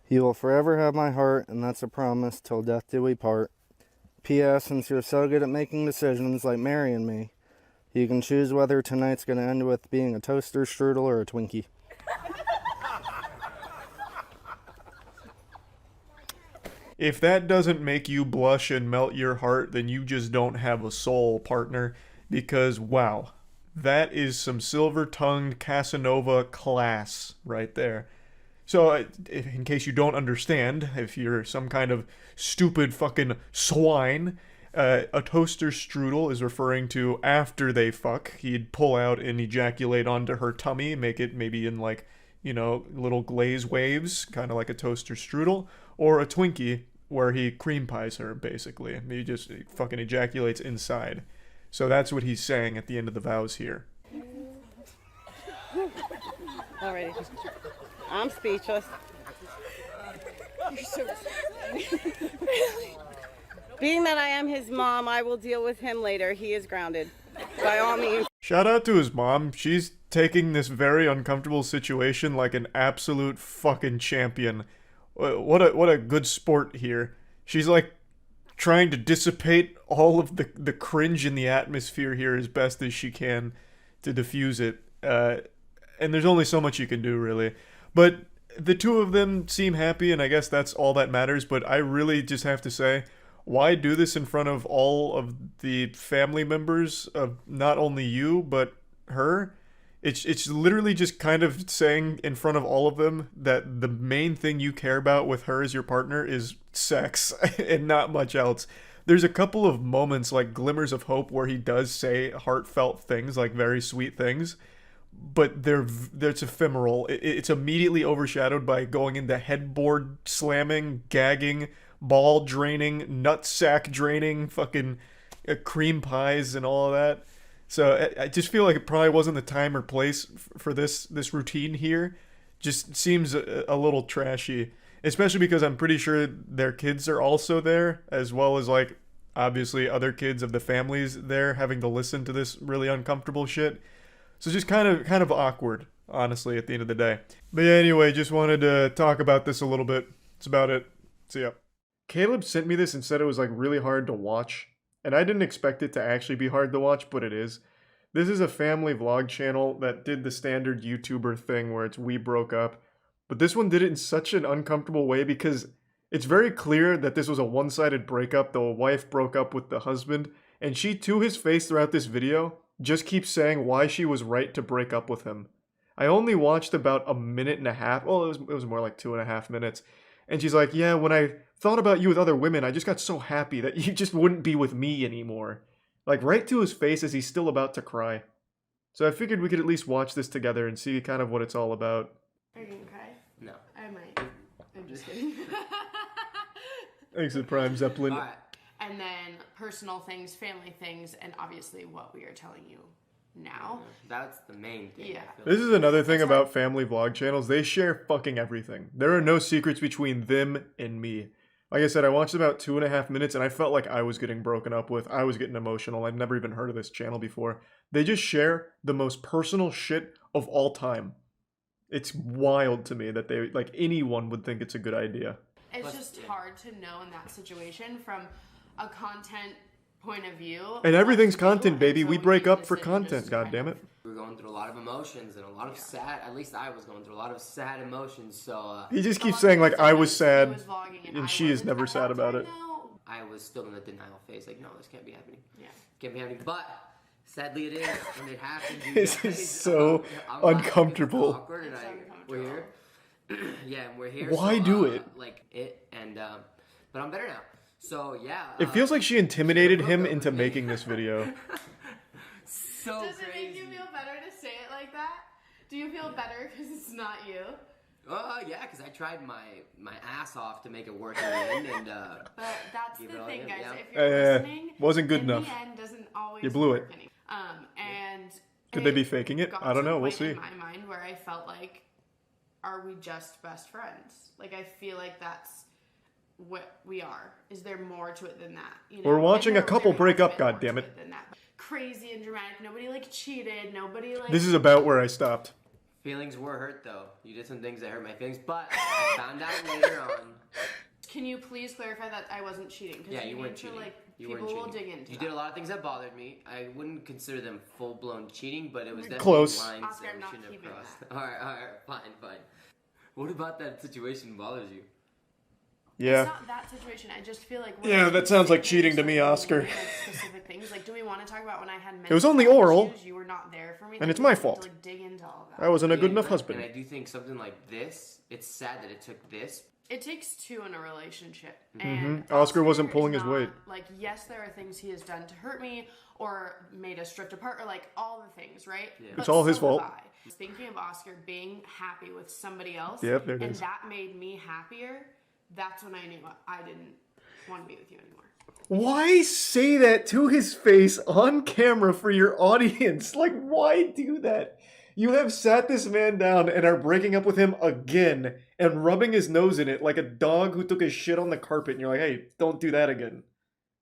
You will forever have my heart, and that's a promise till death do we part. P.S. Since you're so good at making decisions like marrying me, you can choose whether tonight's going to end with being a toaster, strudel, or a Twinkie. If that doesn't make you blush and melt your heart, then you just don't have a soul, partner. Because, wow, that is some silver-tongued Casanova class right there. So, in case you don't understand, if you're some kind of stupid fucking swine, a toaster strudel is referring to after they fuck. He'd pull out and ejaculate onto her tummy, make it maybe in like, you know, little glaze waves, kind of like a toaster strudel, or a Twinkie, where he cream pies her, basically. He just fucking ejaculates inside. So that's what he's saying at the end of the vows here. Alrighty. I'm speechless. You're so Being that I am his mom, I will deal with him later. He is grounded. By all means. Shout out to his mom. She's taking this very uncomfortable situation like an absolute fucking champion. What a good sport here. She's like trying to dissipate all of the cringe in the atmosphere here as best as she can to diffuse it. And there's only so much you can do, really. But the two of them seem happy, and I guess that's all that matters. But I really just have to say, why do this in front of all of the family members of not only you, but her? It's literally just kind of saying in front of all of them that the main thing you care about with her as your partner is sex and not much else. There's a couple of moments, like glimmers of hope, where he does say heartfelt things, like very sweet things, but it's ephemeral. It's immediately overshadowed by going into headboard slamming, gagging, ball draining, nutsack draining, fucking cream pies and all of that. So I just feel like it probably wasn't the time or place for this routine here. Just seems a little trashy, especially because I'm pretty sure their kids are also there, as well as like obviously other kids of the families there having to listen to this really uncomfortable shit. So just kind of awkward, honestly, at the end of the day. But yeah, anyway, just wanted to talk about this a little bit. That's about it. See ya. Caleb sent me this and said it was like really hard to watch. And I didn't expect it to actually be hard to watch, but it is. This is a family vlog channel that did the standard YouTuber thing where it's we broke up. But this one did it in such an uncomfortable way because it's very clear that this was a one-sided breakup. The wife broke up with the husband, and she, to his face throughout this video, just keeps saying why she was right to break up with him. I only watched about a minute and a half. Well, it was more like 2.5 minutes. And she's like, yeah, when I thought about you with other women, I just got so happy that you just wouldn't be with me anymore. Like, right to his face as he's still about to cry. So I figured we could at least watch this together and see kind of what it's all about. Are you gonna cry? No. I might. I'm just kidding. Thanks to Prime Zeppelin. All right. And then personal things, family things, and obviously what we are telling you now. That's the main thing. Yeah. This is another thing about family vlog channels. They share fucking everything. There are no secrets between them and me. Like I said, I watched about 2.5 minutes and I felt like I was getting broken up with. I was getting emotional. I've never even heard of this channel before. They just share the most personal shit of all time. It's wild to me that they, like, anyone would think it's a good idea. It's just hard to know in that situation from a content point of view. And everything's what to do, content, and baby. so We we break made up the for decision content, just to kind goddammit. of- We were going through a lot of emotions and a lot of sad, at least I was going through a lot of sad emotions, so He just keeps So saying, like, I was he sad, was vlogging and I she is wasn't never at sad that about time, it. though. I was still in the denial phase, like, no, this can't be happening. Yeah. Can't be happening, but sadly it is, and it happened. you This guys. is so I'm laughing 'cause it's uncomfortable. awkward, and It's we're here. Yeah, and we're here. Why so, do it? Like it, and but I'm better now. So yeah. It feels like she intimidated broke him up into with me. making this video. So Does it crazy. make you feel better to say it like that? Do you feel better because it's not you? Yeah, because I tried my ass off to make it work in the end, and But that's the thing, guys. yeah. If you're listening, wasn't good in enough. the end, doesn't always You blew it. work and Could they be faking it? got I don't to a know. We'll point see. in my mind where I felt like, are we just best friends? Like, I feel like that's what we are. Is there more to it than that? You know? We're watching And a couple there break has up, been more to goddammit. it than that. Crazy and dramatic. Nobody like cheated. Nobody like. This is about where I stopped. feelings were hurt though. You did some things that hurt my feelings, but I found out later on. Can you please clarify that I wasn't cheating? 'Cause Yeah, you weren't need to, cheating. Like, You people weren't will cheating. dig into You that. did a lot of things that bothered me. I wouldn't consider them full-blown cheating, but it was definitely Close. lines Oscar, that I'm we not shouldn't have keeping crossed. that. Alright, fine. What about that situation bothers you? Yeah. It's not that situation. I just feel like. Yeah, that sounds like cheating to me, Oscar. Like specific things. Like, do we want to talk about when I had mental It was only health oral. issues, you were not there for me. And Like, it's we my need to, fault. like, dig into all of that. I wasn't a good Yeah, enough and husband. I do think something like this, it's sad that it took this. It takes two in a relationship. Mm-hmm. And Oscar wasn't is pulling his not- weight. Like, yes, there are things he has done to hurt me or made us drift apart or like all the things, right? Yeah. But It's all his so have fault. I. Thinking of Oscar being happy with somebody else, Yep, there it and is. that made me happier. That's when I knew I didn't want to be with you anymore. Why say that to his face on camera for your audience? Like, why do that? You have sat this man down and are breaking up with him again and rubbing his nose in it like a dog who took his shit on the carpet, and you're like, hey, don't do that again.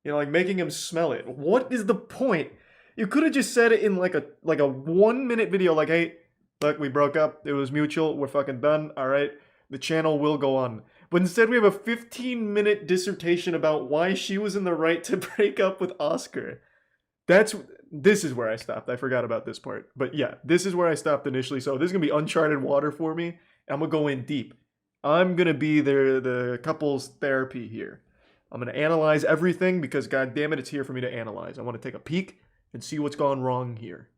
You know, like making him smell it. What is the point? You could have just said it in like a 1 minute video, like, hey, look, we broke up, it was mutual, we're fucking done, alright? The channel will go on. But instead we have a 15-minute dissertation about why she was in the right to break up with Oscar. This is where I stopped. I forgot about this part. But yeah, this is where I stopped initially. So this is going to be uncharted water for me. I'm going to go in deep. I'm going to be the couple's therapy here. I'm going to analyze everything because, god damn it, it's here for me to analyze. I want to take a peek and see what's gone wrong here.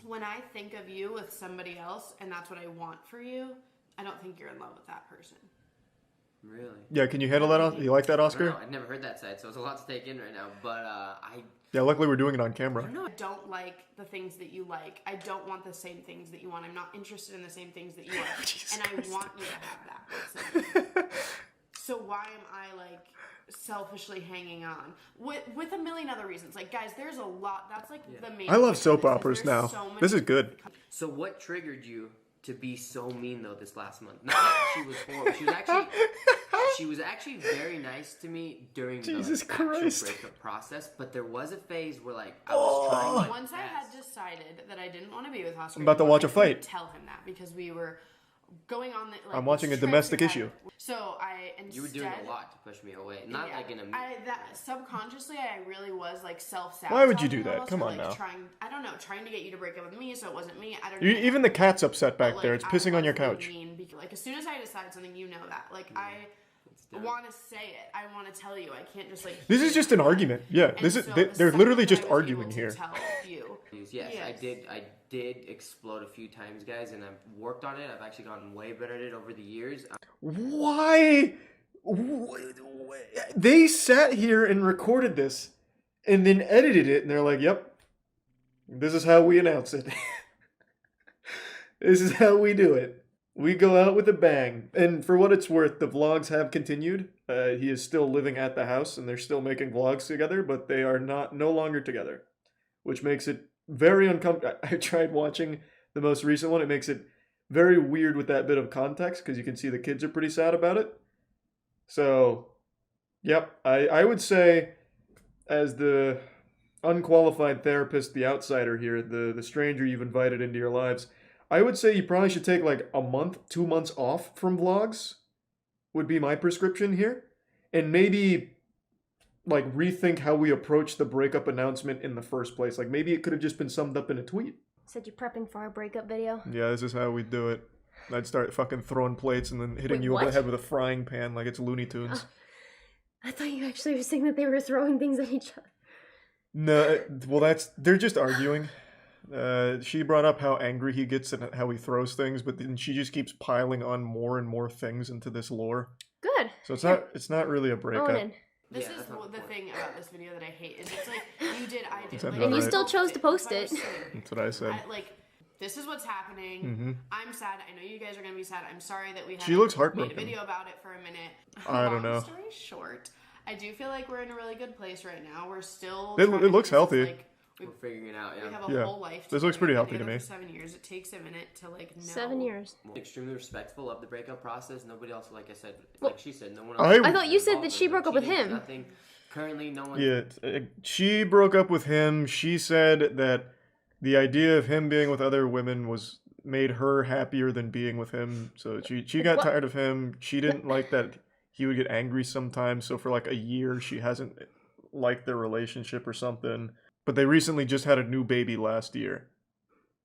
When I think of you with somebody else and that's what I want for you, I don't think you're in love with that person. Really? Yeah, can you handle that? You like that, I Oscar? don't know. I've never heard that side, so it's a lot to take in right now. But Yeah, luckily we're doing it on camera. I don't like the things that you like. I don't want the same things that you want. I'm not interested in the same things that you like. Jesus and Christ. I want you to have that. with somebody. So why am I like selfishly hanging on with a million other reasons? Like, guys, there's a lot. That's like the main. I love point of soap this, is operas there's now. so many This is good. So what triggered you to be so mean though this last month? Not that she was horrible. She was actually very nice to me during Jesus the actual Christ. breakup process. But there was a phase where like I was trying. My Once I best. had decided that I didn't want to be with Oscar, I'm about to watch a I couldn't fight. Tell him that because we were going on the. Like, I'm watching a trips domestic together. issue. So I instead. You were doing a lot to push me away, not Yeah, like in a. subconsciously I really was like self-sabotaging. Why would you do that? almost, Come or, on like, now. Trying to get you to break up with me, so it wasn't me. I don't You, know. even the cat's upset But, back like, there. It's I pissing on your was being couch. mean like as soon as I decide something, you know that. Like I want to say it. I want to tell you. I can't just like. This is just an argument. Yeah, And so the they're literally second just I was arguing able to here. tell you. Yes, I Yes. did explode a few times, guys, and I've worked on it. I've actually gotten way better at it over the years. Why? They sat here and recorded this and then edited it, and they're like, yep, this is how we announce it. This is how we do it. We go out with a bang. And for what it's worth, the vlogs have continued. He is still living at the house, and they're still making vlogs together, but they are no longer together, which makes it very uncomfortable. I tried watching the most recent one. It makes it very weird with that bit of context, because you can see the kids are pretty sad about it. So, yep, I would say, as the unqualified therapist, the outsider here, the stranger you've invited into your lives, I would say you probably should take like a month, 2 months off from vlogs, would be my prescription here. And maybe like rethink how we approach the breakup announcement in the first place. Like maybe it could have just been summed up in a tweet. Said you're prepping for our breakup video. Yeah, this is how we do it. I'd start fucking throwing plates and then hitting Wait, you over the what? head with a frying pan like it's Looney Tunes. I thought you actually were saying that they were throwing things at each other. No, well they're just arguing. She brought up how angry he gets and how he throws things, but then she just keeps piling on more and more things into this lore. Good. So it's not really a breakup. Owen. This Yeah, is that's not the the point. thing about this video that I hate is it's like you did, I did, that like, about And you right? still chose to post it. That's what I said. this is what's happening. Mm-hmm. I'm sad. I know you guys are gonna be sad. I'm sorry that we She looks haven't made heartbroken. a video about it for a minute. I don't know. Long story short, I do feel like we're in a really good place right now. We're still. It trying to looks do this, healthy. like, We're figuring it out. we Yeah. have a Yeah. whole life. This looks pretty together. healthy to We've been me. together for 7 years. It takes a minute to like know. 7 years. Extremely respectful of the breakup process. Nobody else, like I said, Well, like she said, no one I- else. I thought you said involved that she in broke up with cheating, him. Nothing. Currently, no one. Yeah, she broke up with him. She said that the idea of him being with other women made her happier than being with him. So she got What? tired of him. She didn't like that he would get angry sometimes. So for like a year, she hasn't liked their relationship or something. But they recently just had a new baby last year.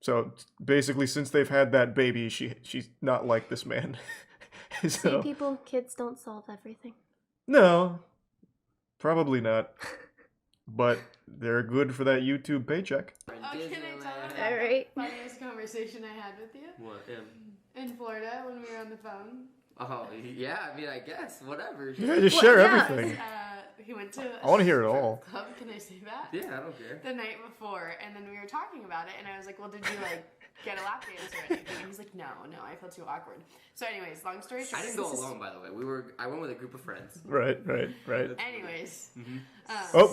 So basically, since they've had that baby, she's not like this man. See, So people, kids don't solve everything. no, probably not. But they're good for that YouTube paycheck. Oh, can I tell you All right. the funniest conversation I had with you What? in Florida when we were on the phone? Oh, yeah. I mean, I guess whatever. Yeah, just share yeah. everything. He went to. I wanna hear it strip all. Club. Can I say that? Yeah, I don't care. The night before, and then we were talking about it, and I was like, "Well, did you like get a lap dance or anything?" And he's like, "No, I feel too awkward." So, anyways, long story short, I didn't go alone, by the way. I went with a group of friends. Right. Anyways, Oh,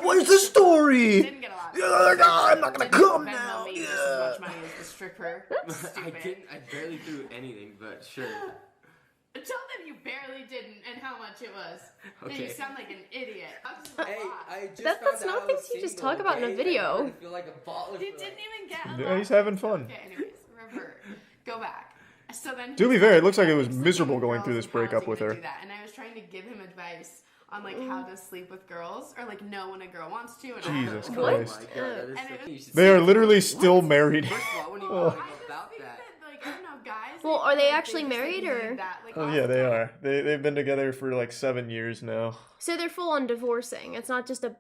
where's the story? didn't get a lap Yeah, dance. I'm not gonna Didn't come Venmo now. me just as much money as the stripper. I Stupid. didn't. I barely threw anything, but sure. Tell them you barely didn't and how much it was. Man, you Okay. sound like an idiot. Hey, I just That's found not out I things was you just single, talk about in a okay? video. I feel like a baller. He for didn't that. even get a Yeah, lap he's having dance. fun. Okay, anyways, revert. Go back. So then To be he's fair, it like, looks like it was sleeping miserable with going girls through this and how is he breakup with gonna her. do that? And I was trying to give him advice on like how to sleep with girls or like know when a girl wants to. And Jesus all that. Oh Christ. my god, that is And so it was- you should They see are it. literally still married. First of all, when you Oh. want I to just go about think that. like I don't know, guys. Well, I are feel they like actually just, like, married, need or- that, like, Oh all yeah, the they time. are. They've been together for like 7 years now. So they're full on divorcing. It's not just a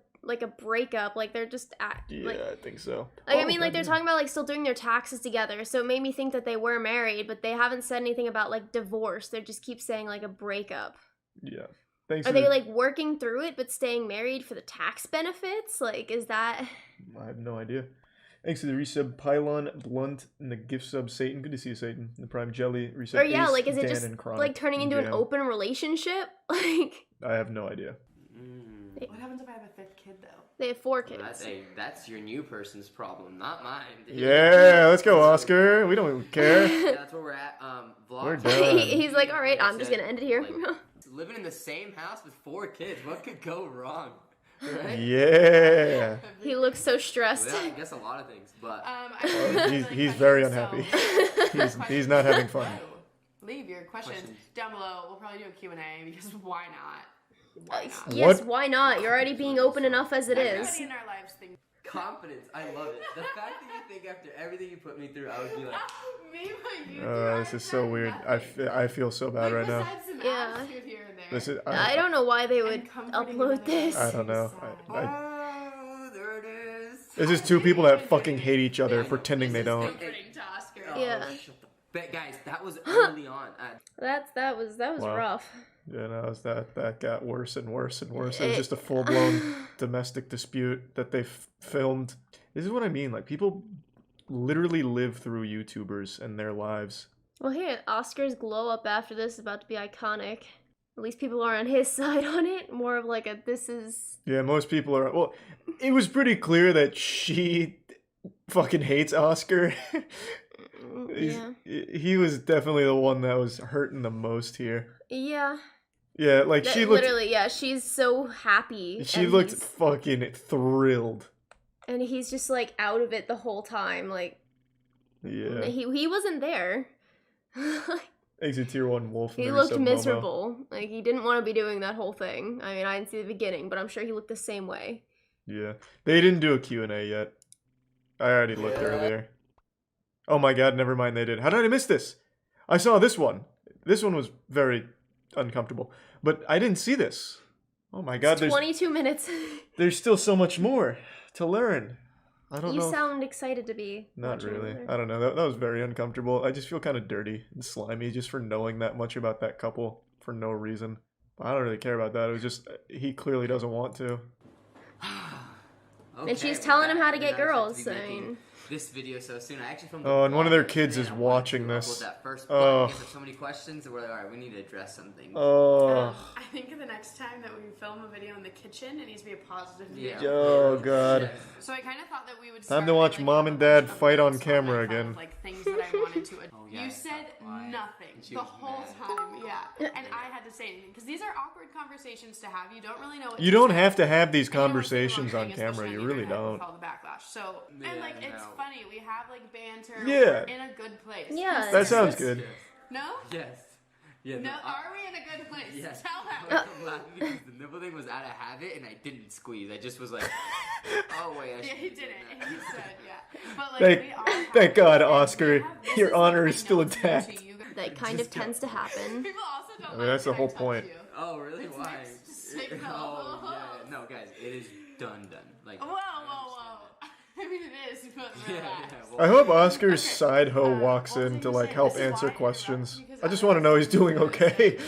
breakup. Like they're just Yeah, like I think so. Like, I Oh, mean, like, they're goddamn. talking about, like, still doing their taxes together, so it made me think that they were married, but they haven't said anything about, like, divorce. They just keep saying, like, a breakup. Yeah. Thanks. Are for they, the- like, working through it, but staying married for the tax benefits? Like, is that... I have no idea. Thanks to the resub Pylon, Blunt, and the gift sub Satan. Good to see you, Satan. The Prime Jelly resub. Or, yeah, Ace, like, is it Dan, just, and Chronic, like, turning and into an Jam. open relationship? Like, I have no idea. What happens if I have a fifth kid though? they have 4 Well, kids. that's your new person's problem, not mine. Yeah, let's go, Oscar. We don't care. Yeah, that's where we're at. Vlog. We're done. He's like, all right, I'm just gonna end it here. Like, living in the same house with 4 kids, what could go wrong? Right? Yeah. He looks so stressed. Well, I guess a lot of things, but He's very unhappy. He's not having fun. Leave your questions down below. We'll probably do a Q&A because why not? Yes, What? why not? You're already being open enough as it is. Everybody in our lives thinks confidence, I love it. The fact that you think after everything you put me through, I would be like, me, but you. This is so weird. I feel so bad right now. Besides some Yeah. attitude here and there. This is. I don't know why they would comforting upload another this. I don't know. oh, there it is. This is two people that fucking hate each other, pretending they don't. Comforting to Oscar. Yeah. Shut the but guys, that was early on. That was Wow. rough. Yeah, no, that got worse and worse and worse. It was just a full blown domestic dispute that they filmed. This is what I mean. Like people literally live through YouTubers and their lives. Well, here, Oscar's glow up after this is about to be iconic. At least people are on his side on it. More of like a this is. Yeah, most people are. Well, it was pretty clear that she fucking hates Oscar. Yeah. He was definitely the one that was hurting the most here. Yeah. Yeah, like she looked. Literally, yeah. She's so happy. She and looked he's- fucking thrilled. and he's just like out of it the whole time. Like Yeah. he wasn't there. Exit tier 1 wolf. He and looked resub Momo. miserable. Like he didn't want to be doing that whole thing. I mean, I didn't see the beginning, but I'm sure he looked the same way. Yeah. They didn't do a Q&A yet. I already looked earlier. Oh my god, never mind, they did. How did I miss this? I saw this one. This one was very uncomfortable. But I didn't see this. Oh my god, It's 22 minutes. there's still so much more to learn. I don't You know. sound excited to be. Not watching really. another. I don't know. That was very uncomfortable. I just feel kind of dirty and slimy just for knowing that much about that couple for no reason. I don't really care about that. It was just, he clearly doesn't want to. Okay, And she's we're telling him back. how to We're get not girls. supposed to I be making mean, this video so soon. I actually filmed. Oh, and one of their vlog kids yesterday, is and I wanted watching to upload this. That first Oh. because there's so many questions, and we're like, all right, we need to address something. Oh. I think the next time that we film a video in the kitchen, it needs to be a positive video. Yeah. Oh, God. Yes. So I kind of thought that we would. Time start to watch with, mom a and bunch dad of fight on lists camera my phone again. of, like things that I wanted to. Yeah, You I said stopped by, nothing and she the was whole mad. time. Yeah, and I had to say anything because these are awkward conversations to have. You don't really know what You to don't say. have to have these And you don't wanna say the wrong conversations on thing, camera. especially You on the really internet with don't. all the backlash. So Yeah, and like it's no. funny. We have like banter. Yeah. We're in a good place. Yeah, That sounds good. No. Yes. Yeah. No. I- Are we in a good place? Yes. Tell I'm them. laughing because the nipple thing was out of habit and I didn't squeeze. I just was like, oh wait, I Yeah, should he be did it. doing And that. he said, yeah. But like Thank- we all have thank God, and we Oscar. have- this Your is, like, honor I is still know it's new to intact. you guys. That kind of tends to happen. People also don't I mean, like that's the when whole touch point. you. Oh really? It's Why? mixed signals. Oh yeah. No, guys, it is done. Like. Whoa, whoa, whoa. I mean, it is, but Yeah, relax. yeah. Well, I hope Oscar's Okay. side hoe walks what was in I to gonna like say? help This is answer why I questions. interrupt, because I just want to know he's doing okay. It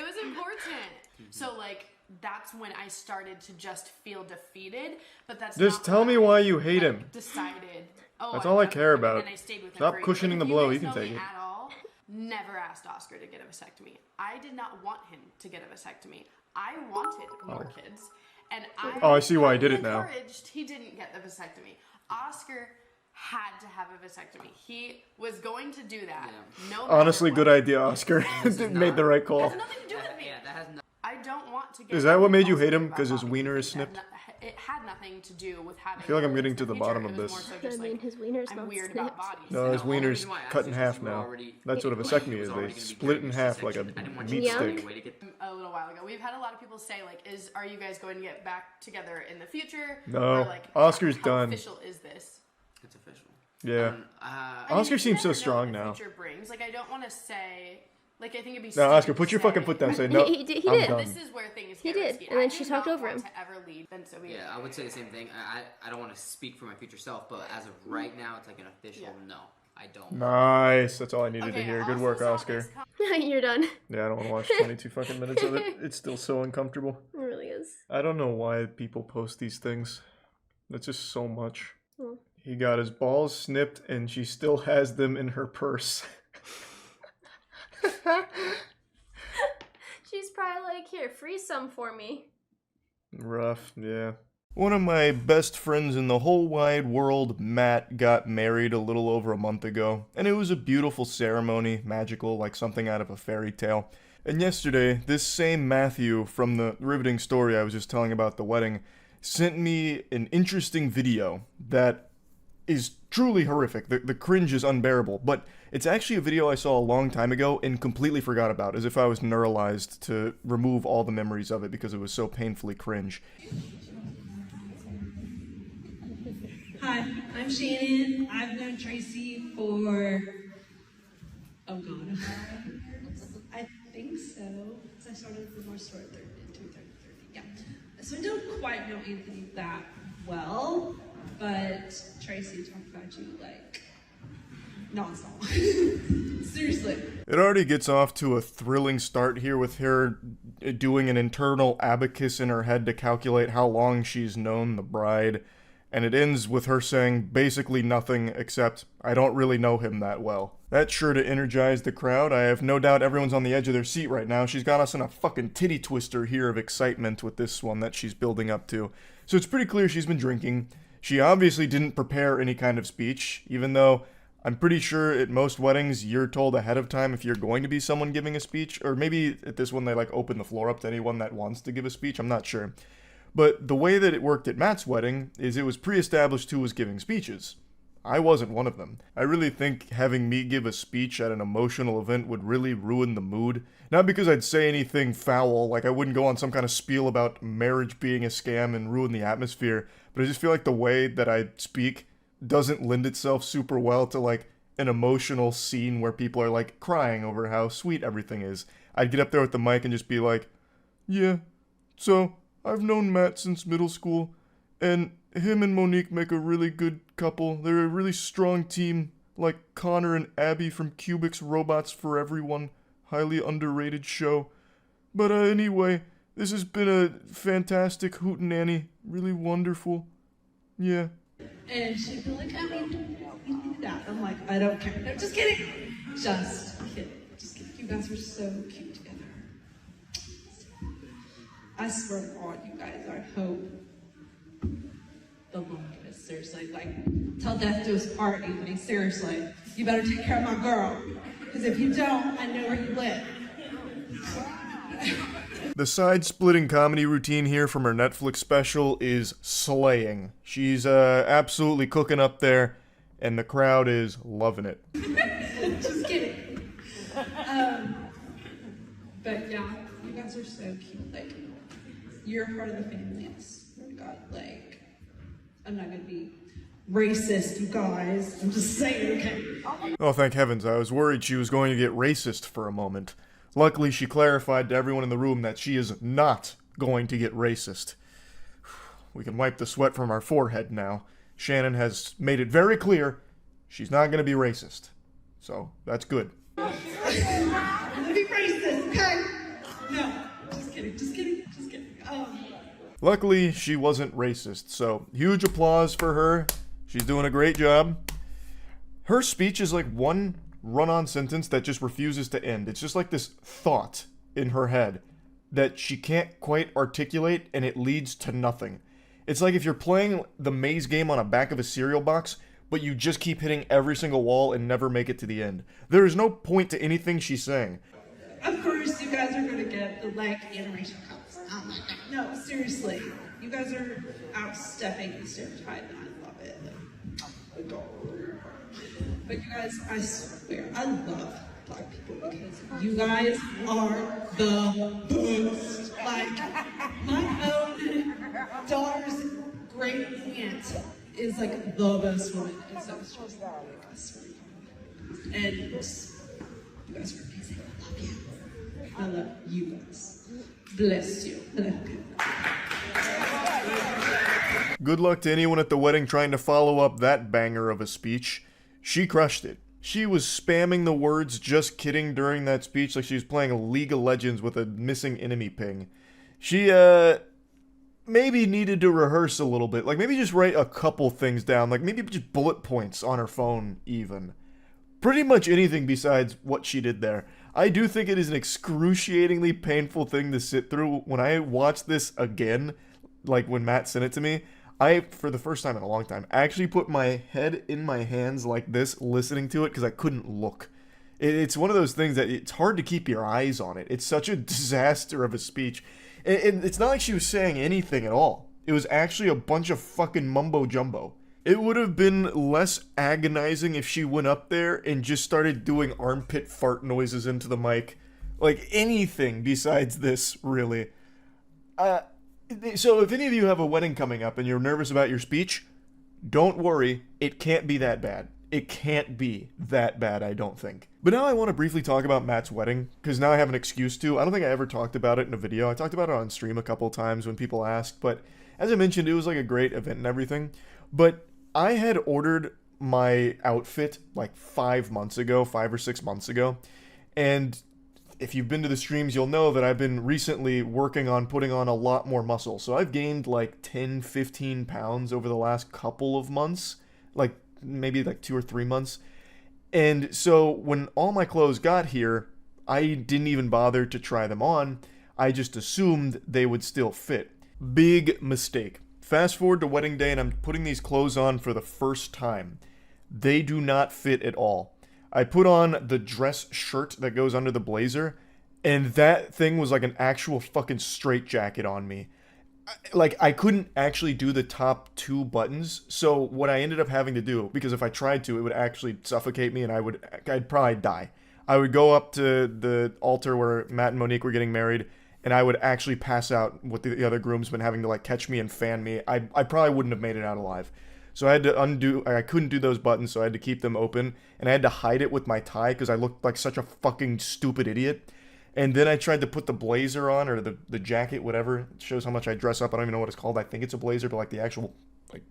was important. So like that's when I started to just feel defeated, but that's Just not tell when me I, why you hate like, him. Decided. Oh, That's all I love care him, about. And then I stayed with him Stop for a year. cushioning Like, the if blow, guys you can know take me it. At all, never asked Oscar to get a vasectomy. I did not want him to get a vasectomy. I wanted more kids, and I see why he did it now. encouraged he didn't get the vasectomy. Oscar had to have a vasectomy. He was going to do that. Yeah. No matter Honestly, what. good idea, Oscar. This is Made the not- right call. Has nothing to do with me. Yeah, that has no. I don't want to get. Is that what made you impulsive hate him? about 'Cause his body wiener is things. snipped? It had nothing to do with having. I feel like I'm kids getting in to the future. bottom It of was this. more so I just, mean, like, his wiener's I'm not weird snipped. about bodies. No, his the only wiener's reason why I asked cut in is half because you were now. already- That's what a it vasectomy was is. already They gonna be split it in very half like a C-section. I didn't want meat you to Yeah. stick. find a way to get- A little while ago, we've had a lot of people say like, are you guys going to get back together in the future? No. Or, like, Oscar's how done. official is this? It's official. Yeah. I Oscar you seems so never know strong what the now. future brings. Like, I don't want to say. Like, I think it'd be. No, stupid Oscar, to put your say- fucking foot down. Say no. He did. I'm done. This is where things He get did, risky. and then I she do talked not over want him. To ever lead, then so be it. Yeah, I would say the same thing. I don't want to speak for my future self, but as of right now, it's like an official no. I don't. Nice. That's all I needed to Okay, hear. I Good also work, saw Oscar. this You're done. Yeah, I don't want to watch 22 fucking minutes of it. It's still so uncomfortable. It really is. I don't know why people post these things. That's just so much. Hmm. He got his balls snipped and she still has them in her purse. She's probably like, here, freeze some for me. Rough, yeah. One of my best friends in the whole wide world, Matt, got married a little over a month ago, and it was a beautiful ceremony, magical, like something out of a fairy tale. And yesterday, this same Matthew from the riveting story I was just telling about the wedding sent me an interesting video that is truly horrific. The cringe is unbearable, but it's actually a video I saw a long time ago and completely forgot about, as if I was neuralized to remove all the memories of it because it was so painfully cringe. Hi, I'm Shannon. I've known Tracy for, oh god, I think so. So I started the North Store at 2:30, yeah. So I don't quite know Anthony that well, but Tracy talked about you like nonstop. Seriously. It already gets off to a thrilling start here with her doing an internal abacus in her head to calculate how long she's known the bride. And it ends with her saying basically nothing except, I don't really know him that well. That's sure to energize the crowd. I have no doubt everyone's on the edge of their seat right now. She's got us in a fucking titty twister here of excitement with this one that she's building up to. So it's pretty clear she's been drinking. She obviously didn't prepare any kind of speech, even though I'm pretty sure at most weddings you're told ahead of time if you're going to be someone giving a speech, or maybe at this one they like open the floor up to anyone that wants to give a speech, I'm not sure. But the way that it worked at Matt's wedding is it was pre-established who was giving speeches. I wasn't one of them. I really think having me give a speech at an emotional event would really ruin the mood. Not because I'd say anything foul, like I wouldn't go on some kind of spiel about marriage being a scam and ruin the atmosphere, but I just feel like the way that I speak doesn't lend itself super well to like an emotional scene where people are like crying over how sweet everything is. I'd get up there with the mic and just be like, yeah, so I've known Matt since middle school, and him and Monique make a really good couple. They're a really strong team, like Connor and Abby from Cubics Robots for Everyone. Highly underrated show. But anyway, this has been a fantastic hootenanny. Really wonderful. Yeah. And she'd be like, oh, you do that. I'm like, I don't care. No, just kidding. Just kidding. Just kidding. You guys are so cute together. I swear to God, you guys are hope. The longest, seriously. Like, till death do us part, Anthony. Seriously. You better take care of my girl. Because if you don't, I know where you live. The side-splitting comedy routine here from her Netflix special is slaying. She's absolutely cooking up there, and the crowd is loving it. Just kidding. But yeah, you guys are so cute. Like, you're part of the family. I swear to God, like, I'm not gonna be racist, you guys. I'm just saying, okay? Oh, thank heavens, I was worried she was going to get racist for a moment. Luckily, she clarified to everyone in the room that she is not going to get racist. We can wipe the sweat from our forehead now. Shannon has made it very clear she's not going to be racist. So, that's good. I'm gonna be racist, okay? No, just kidding, just kidding, just kidding. Luckily, she wasn't racist, so huge applause for her. She's doing a great job. Her speech is like one run-on sentence that just refuses to end. It's just like this thought in her head that she can't quite articulate, and it leads to nothing. It's like if you're playing the maze game on the back of a cereal box, but you just keep hitting every single wall and never make it to the end. There is no point to anything she's saying. Of course, you guys are gonna get the like interracial couples. Oh my God. No, seriously. You guys are outstepping the stereotype, and I love it. Like, adore. But you guys, I swear, I love Black people because you guys are the best. Like, my own daughter's great aunt is like the best woman. And so it's just like, I swear to God. And you guys are amazing. I love you. I love you guys. Bless you. I love you. Good luck to anyone at the wedding trying to follow up that banger of a speech. She crushed it. She was spamming the words "just kidding" during that speech like she was playing League of Legends with a missing enemy ping. She, maybe needed to rehearse a little bit. Like, maybe just write a couple things down. Like, maybe just bullet points on her phone, even. Pretty much anything besides what she did there. I do think it is an excruciatingly painful thing to sit through. When I watched this again, like when Matt sent it to me, I, for the first time in a long time, actually put my head in my hands like this, listening to it, because I couldn't look. It's one of those things that it's hard to keep your eyes on it. It's such a disaster of a speech. And it's not like she was saying anything at all. It was actually a bunch of fucking mumbo-jumbo. It would have been less agonizing if she went up there and just started doing armpit fart noises into the mic. Like, anything besides this, really. So if any of you have a wedding coming up and you're nervous about your speech, don't worry, it can't be that bad. It can't be that bad, I don't think. But now I want to briefly talk about Matt's wedding, because now I have an excuse to. I don't think I ever talked about it in a video. I talked about it on stream a couple times when people asked, but as I mentioned, it was like a great event and everything. But I had ordered my outfit like 5 or 6 months ago, and if you've been to the streams, you'll know that I've been recently working on putting on a lot more muscle. So I've gained like 10, 15 pounds over the last couple of months, like maybe like 2 or 3 months. And so when all my clothes got here, I didn't even bother to try them on. I just assumed they would still fit. Big mistake. Fast forward to wedding day and I'm putting these clothes on for the first time. They do not fit at all. I put on the dress shirt that goes under the blazer, and that thing was like an actual fucking straitjacket on me. Like, I couldn't actually do the top 2 buttons, so what I ended up having to do, because if I tried to, it would actually suffocate me and I'd probably die. I would go up to the altar where Matt and Monique were getting married, and I would actually pass out with the other groomsmen having to like catch me and fan me. I probably wouldn't have made it out alive. So I had to I couldn't do those buttons, so I had to keep them open, and I had to hide it with my tie because I looked like such a fucking stupid idiot. And then I tried to put the blazer on, or the jacket, whatever. It shows how much I dress up. I don't even know what it's called. I think it's a blazer, but like the actual, like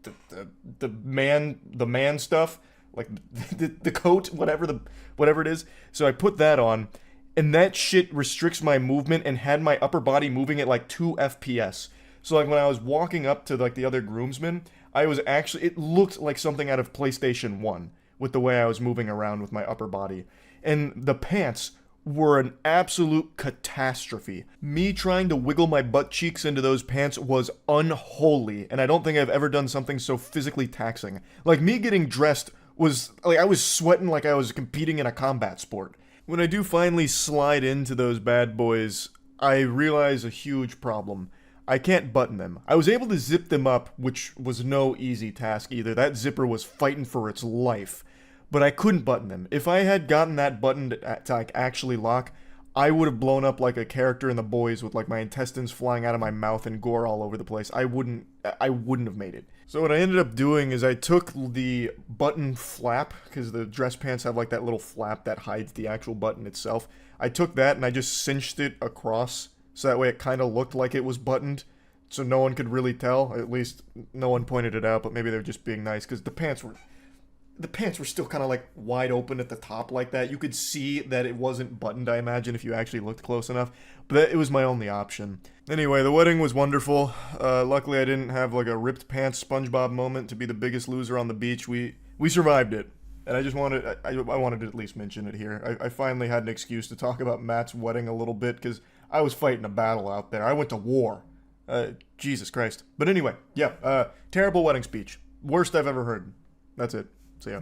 the man stuff, like the coat, whatever it is. So I put that on, and that shit restricts my movement and had my upper body moving at like 2 FPS. So like when I was walking up to like the other groomsmen, I was actually, it looked like something out of PlayStation 1 with the way I was moving around with my upper body. And the pants were an absolute catastrophe. Me trying to wiggle my butt cheeks into those pants was unholy, and I don't think I've ever done something so physically taxing. Like, me getting dressed was, like, I was sweating like I was competing in a combat sport. When I do finally slide into those bad boys, I realize a huge problem. I can't button them. I was able to zip them up, which was no easy task either. That zipper was fighting for its life. But I couldn't button them. If I had gotten that button to like, actually lock, I would have blown up like a character in The Boys with like my intestines flying out of my mouth and gore all over the place. I wouldn't have made it. So what I ended up doing is I took the button flap, because the dress pants have like that little flap that hides the actual button itself. I took that and I just cinched it across, so that way it kind of looked like it was buttoned, so no one could really tell. At least no one pointed it out, but maybe they're just being nice, because the pants were still kind of like wide open at the top like that. You could see that it wasn't buttoned, I imagine, if you actually looked close enough. But it was my only option. Anyway, the wedding was wonderful. Luckily I didn't have like a ripped pants SpongeBob moment to be the biggest loser on the beach. We survived it. And I just wanted, I wanted to at least mention it here. I finally had an excuse to talk about Matt's wedding a little bit, because I was fighting a battle out there. I went to war. Jesus Christ. But anyway, yeah, terrible wedding speech. Worst I've ever heard. That's it. So yeah.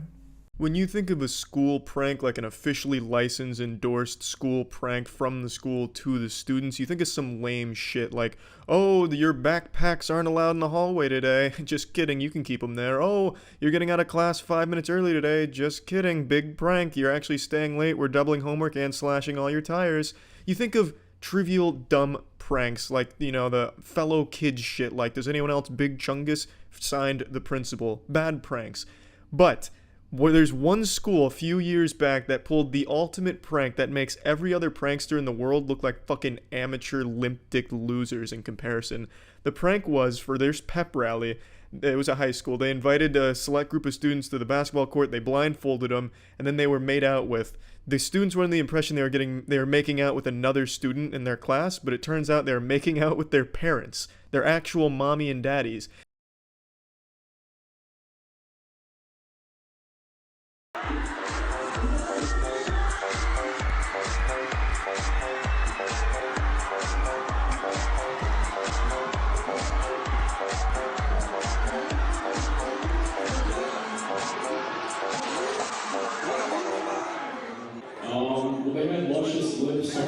When you think of a school prank, like an officially licensed, endorsed school prank from the school to the students, you think of some lame shit like, oh, your backpacks aren't allowed in the hallway today. Just kidding, you can keep them there. Oh, you're getting out of class 5 minutes early today. Just kidding, big prank. You're actually staying late. We're doubling homework and slashing all your tires. You think of trivial, dumb pranks like, you know, the fellow kids shit like, does anyone else Big Chungus? Signed the principal. Bad pranks. But there's one school a few years back that pulled the ultimate prank that makes every other prankster in the world look like fucking amateur limp-dick losers in comparison. The prank was, for their pep rally, it was a high school, they invited a select group of students to the basketball court, they blindfolded them, and then they were made out with. The students were under the impression they were making out with another student in their class, but it turns out they were making out with their parents, their actual mommy and daddies. They had luscious lips and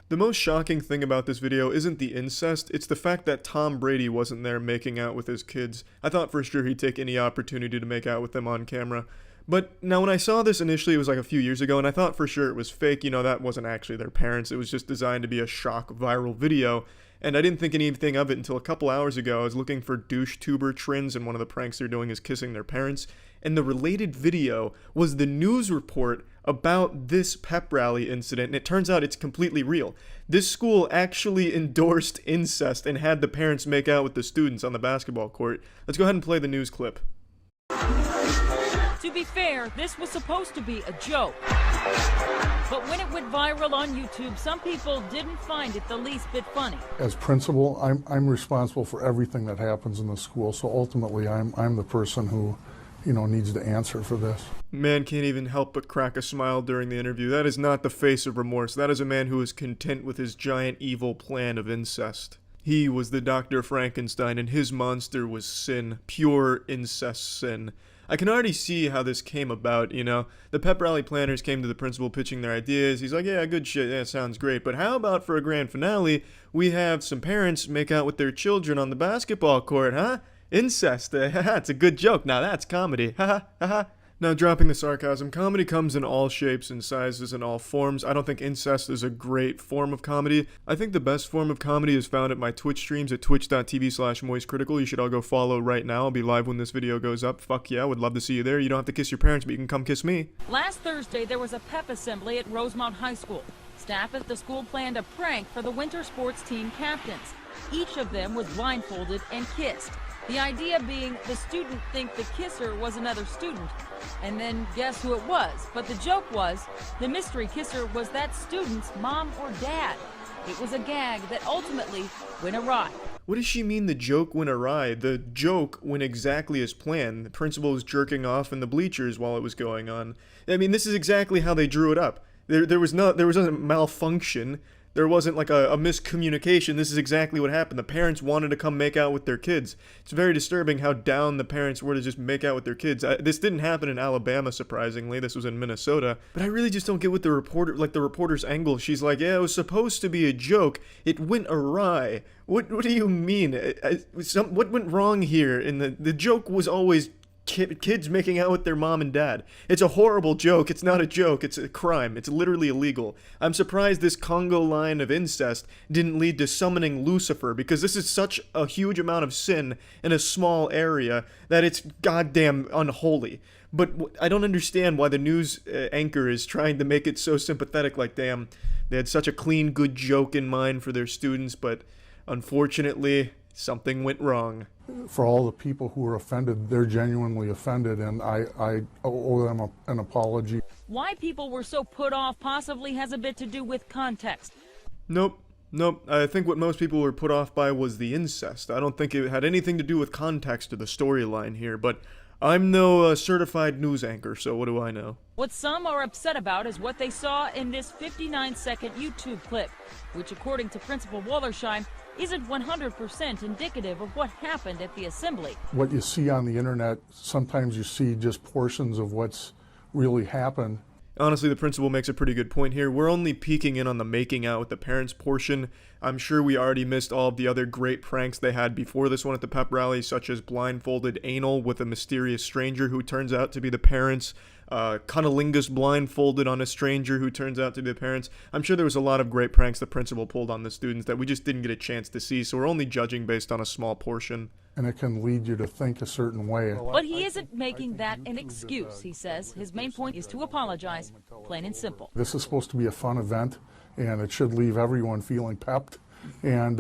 The most shocking thing about this video isn't the incest, it's the fact that Tom Brady wasn't there making out with his kids. I thought for sure he'd take any opportunity to make out with them on camera. But now when I saw this initially, it was like a few years ago, and I thought for sure it was fake. You know, that wasn't actually their parents. It was just designed to be a shock viral video. And I didn't think anything of it until a couple hours ago. I was looking for douche tuber trends, and one of the pranks they're doing is kissing their parents. And the related video was the news report about this pep rally incident, and it turns out it's completely real. This school actually endorsed incest and had the parents make out with the students on the basketball court. Let's go ahead and play the news clip. To be fair, this was supposed to be a joke. But when it went viral on YouTube, some people didn't find it the least bit funny. As principal, I'm responsible for everything that happens in the school, so ultimately I'm the person who, you know, needs to answer for this. Man can't even help but crack a smile during the interview. That is not the face of remorse. That is a man who is content with his giant evil plan of incest. He was the Dr. Frankenstein, and his monster was sin. Pure incest sin. I can already see how this came about, you know. The pep rally planners came to the principal pitching their ideas. He's like, yeah, good shit, yeah, sounds great. But how about for a grand finale, we have some parents make out with their children on the basketball court, huh? Incest, it's a good joke. Now that's comedy, haha, haha. Now, dropping the sarcasm, comedy comes in all shapes and sizes and all forms. I don't think incest is a great form of comedy. I think the best form of comedy is found at my Twitch streams at twitch.tv/moistcritical. You should all go follow right now. I'll be live when this video goes up. Fuck yeah, would love to see you there. You don't have to kiss your parents, but you can come kiss me. Last Thursday, there was a pep assembly at Rosemount High School. Staff at the school planned a prank for the winter sports team captains. Each of them was blindfolded and kissed. The idea being the student think the kisser was another student, and then guess who it was. But the joke was, the mystery kisser was that student's mom or dad. It was a gag that ultimately went awry. What does she mean the joke went awry? The joke went exactly as planned. The principal was jerking off in the bleachers while it was going on. I mean, this is exactly how they drew it up. There was a malfunction. There wasn't like a miscommunication. This is exactly what happened. The parents wanted to come make out with their kids. It's very disturbing how down the parents were to just make out with their kids. This didn't happen in Alabama, surprisingly. This was in Minnesota. But I really just don't get what the reporter's angle. She's like, yeah, it was supposed to be a joke. It went awry. What do you mean? What went wrong here? And the joke was always kids making out with their mom and dad. It's a horrible joke. It's not a joke. It's a crime. It's literally illegal. I'm surprised this Congo line of incest didn't lead to summoning Lucifer, because this is such a huge amount of sin in a small area that it's goddamn unholy. But I don't understand why the news anchor is trying to make it so sympathetic, like, damn, they had such a clean, good joke in mind for their students, but unfortunately, something went wrong. For all the people who are offended, they're genuinely offended, and I owe them an apology. Why people were so put off possibly has a bit to do with context. Nope. I think what most people were put off by was the incest. I don't think it had anything to do with context or the storyline here, but I'm no certified news anchor, so what do I know? What some are upset about is what they saw in this 59-second YouTube clip, which, according to Principal Wallersheim, isn't 100% indicative of what happened at the assembly. What you see on the internet, sometimes you see just portions of what's really happened. Honestly, the principal makes a pretty good point here. We're only peeking in on the making out with the parents portion. I'm sure we already missed all of the other great pranks they had before this one at the pep rally, such as blindfolded anal with a mysterious stranger who turns out to be the parents, cunnilingus blindfolded on a stranger who turns out to be the parents. I'm sure there was a lot of great pranks the principal pulled on the students that we just didn't get a chance to see, so we're only judging based on a small portion. And it can lead you to think a certain way. But he isn't making that an excuse, he says. His main point is to apologize, plain and simple. This is supposed to be a fun event, and it should leave everyone feeling pepped. And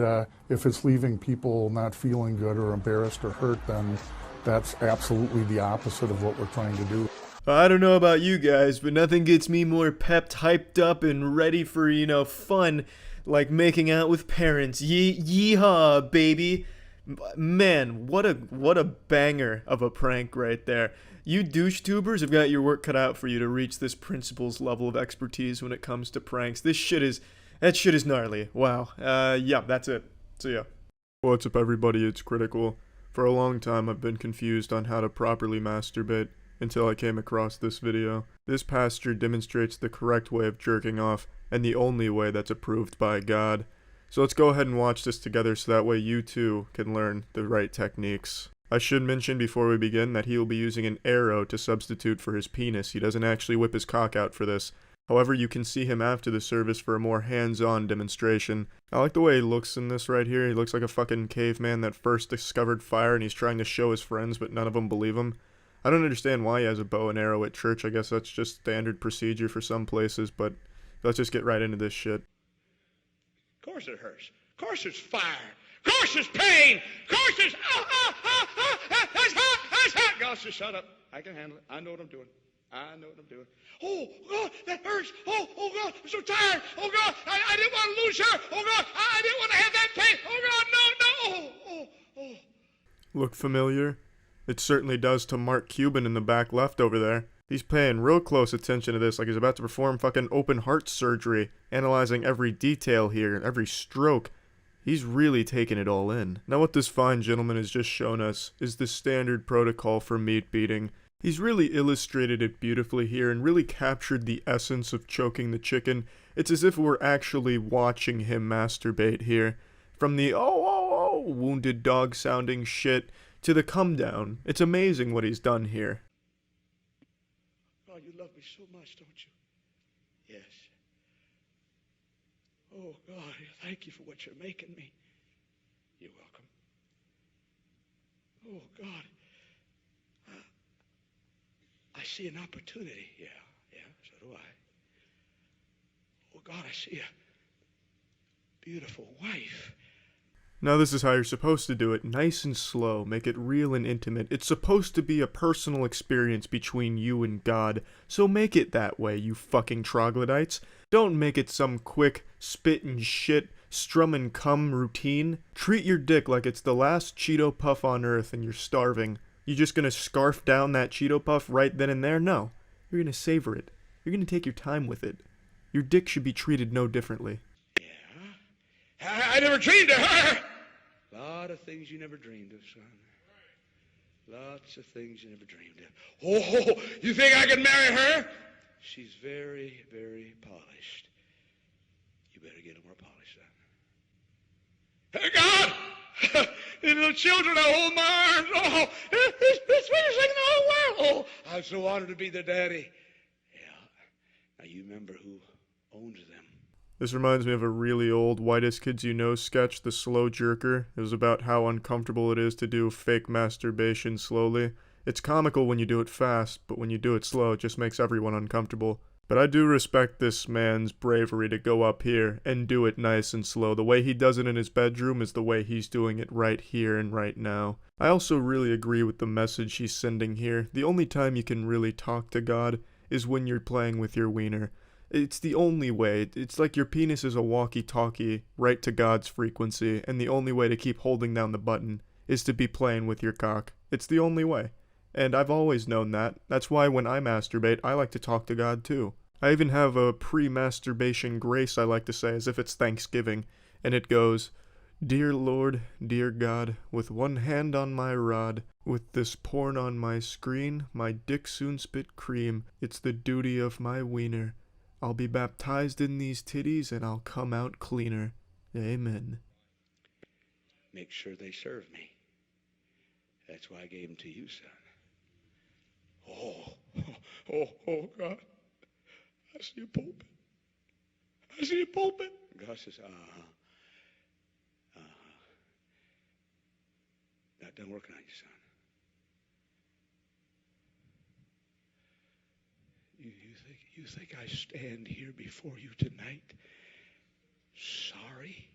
if it's leaving people not feeling good or embarrassed or hurt, then that's absolutely the opposite of what we're trying to do. I don't know about you guys, but nothing gets me more pepped, hyped up, and ready for, fun like making out with parents. Yeehaw, baby. Man, what a banger of a prank right there. You douche tubers have got your work cut out for you to reach this principal's level of expertise when it comes to pranks. That shit is gnarly. Wow. Yeah, that's it. See ya. What's up, everybody? It's Critical. For a long time, I've been confused on how to properly masturbate until I came across this video. This pasture demonstrates the correct way of jerking off, and the only way that's approved by God. So let's go ahead and watch this together so that way you too can learn the right techniques. I should mention before we begin that he will be using an arrow to substitute for his penis. He doesn't actually whip his cock out for this. However, you can see him after the service for a more hands-on demonstration. I like the way he looks in this right here. He looks like a fucking caveman that first discovered fire and he's trying to show his friends but none of them believe him. I don't understand why he has a bow and arrow at church. I guess that's just standard procedure for some places, but let's just get right into this shit. Of course it hurts. Of course it's fire. Of course it's pain. Of course it's that's hot. God, just shut up. I can handle it. I know what I'm doing. Oh God, that hurts. Oh God, I'm so tired. Oh God, I didn't want to lose her. Oh God, I didn't want to have that pain. Oh God, no. Look familiar? It certainly does to Mark Cuban in the back left over there. He's paying real close attention to this, like he's about to perform fucking open heart surgery, analyzing every detail here, every stroke. He's really taking it all in. Now what this fine gentleman has just shown us is the standard protocol for meat beating. He's really illustrated it beautifully here and really captured the essence of choking the chicken. It's as if we're actually watching him masturbate here. From the wounded dog sounding shit to the come down. It's amazing what he's done here. God, you love me so much, don't you? Yes. Oh, God, thank you for what you're making me. You're welcome. Oh, God. I see an opportunity. Yeah, so do I. Oh, God, I see a beautiful wife. Now this is how you're supposed to do it, nice and slow, make it real and intimate. It's supposed to be a personal experience between you and God, so make it that way, you fucking troglodytes. Don't make it some quick, spit and shit, strum and cum routine. Treat your dick like it's the last Cheeto Puff on earth and you're starving. You just gonna scarf down that Cheeto Puff right then and there? No. You're gonna savor it. You're gonna take your time with it. Your dick should be treated no differently. I never dreamed of her. A lot of things you never dreamed of, son. Lots of things you never dreamed of. Oh, you think I could marry her? She's very, very polished. You better get her more polished, son. Hey, God! The little children, I hold my arms. Oh, it's sweetest thing in the whole world. Oh, I'm so honored to be their daddy. Yeah. Now you remember who owns them. This reminds me of a really old Whitest Kids You Know sketch, The Slow Jerker. It was about how uncomfortable it is to do fake masturbation slowly. It's comical when you do it fast, but when you do it slow, it just makes everyone uncomfortable. But I do respect this man's bravery to go up here and do it nice and slow. The way he does it in his bedroom is the way he's doing it right here and right now. I also really agree with the message he's sending here. The only time you can really talk to God is when you're playing with your wiener. It's the only way. It's like your penis is a walkie-talkie right to God's frequency, and the only way to keep holding down the button is to be playing with your cock. It's the only way. And I've always known that. That's why when I masturbate, I like to talk to God too. I even have a pre-masturbation grace I like to say as if it's Thanksgiving, and it goes, "Dear Lord, dear God, with one hand on my rod, with this porn on my screen, my dick soon spit cream. It's the duty of my wiener. I'll be baptized in these titties and I'll come out cleaner. Amen." Make sure they serve me. That's why I gave them to you, son. Oh, God. I see a pulpit. I see a pulpit. God says, Not done working on you, son. You think I stand here before you tonight sorry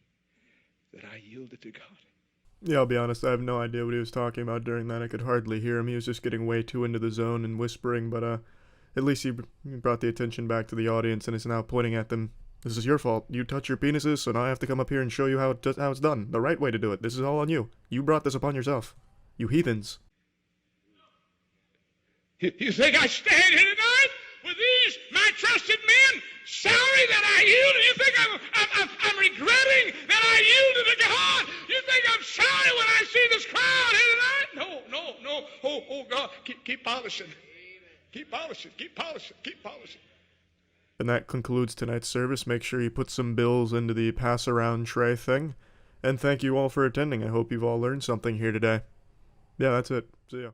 that I yielded to God? Yeah, I'll be honest, I have no idea what he was talking about during that. I could hardly hear him. He was just getting way too into the zone and whispering, but at least he brought the attention back to the audience and is now pointing at them. This is your fault. You touch your penises, so now I have to come up here and show you how it's done. The right way to do it. This is all on you. You brought this upon yourself. You heathens. You think I stand here tonight with these, my trusted men, sorry that I yielded? You think I'm regretting that I yielded to God? You think I'm sorry when I see this crowd here tonight? No. Oh, God, keep polishing. Keep polishing, keep polishing, keep polishing. And that concludes tonight's service. Make sure you put some bills into the pass-around tray thing. And thank you all for attending. I hope you've all learned something here today. Yeah, that's it. See ya.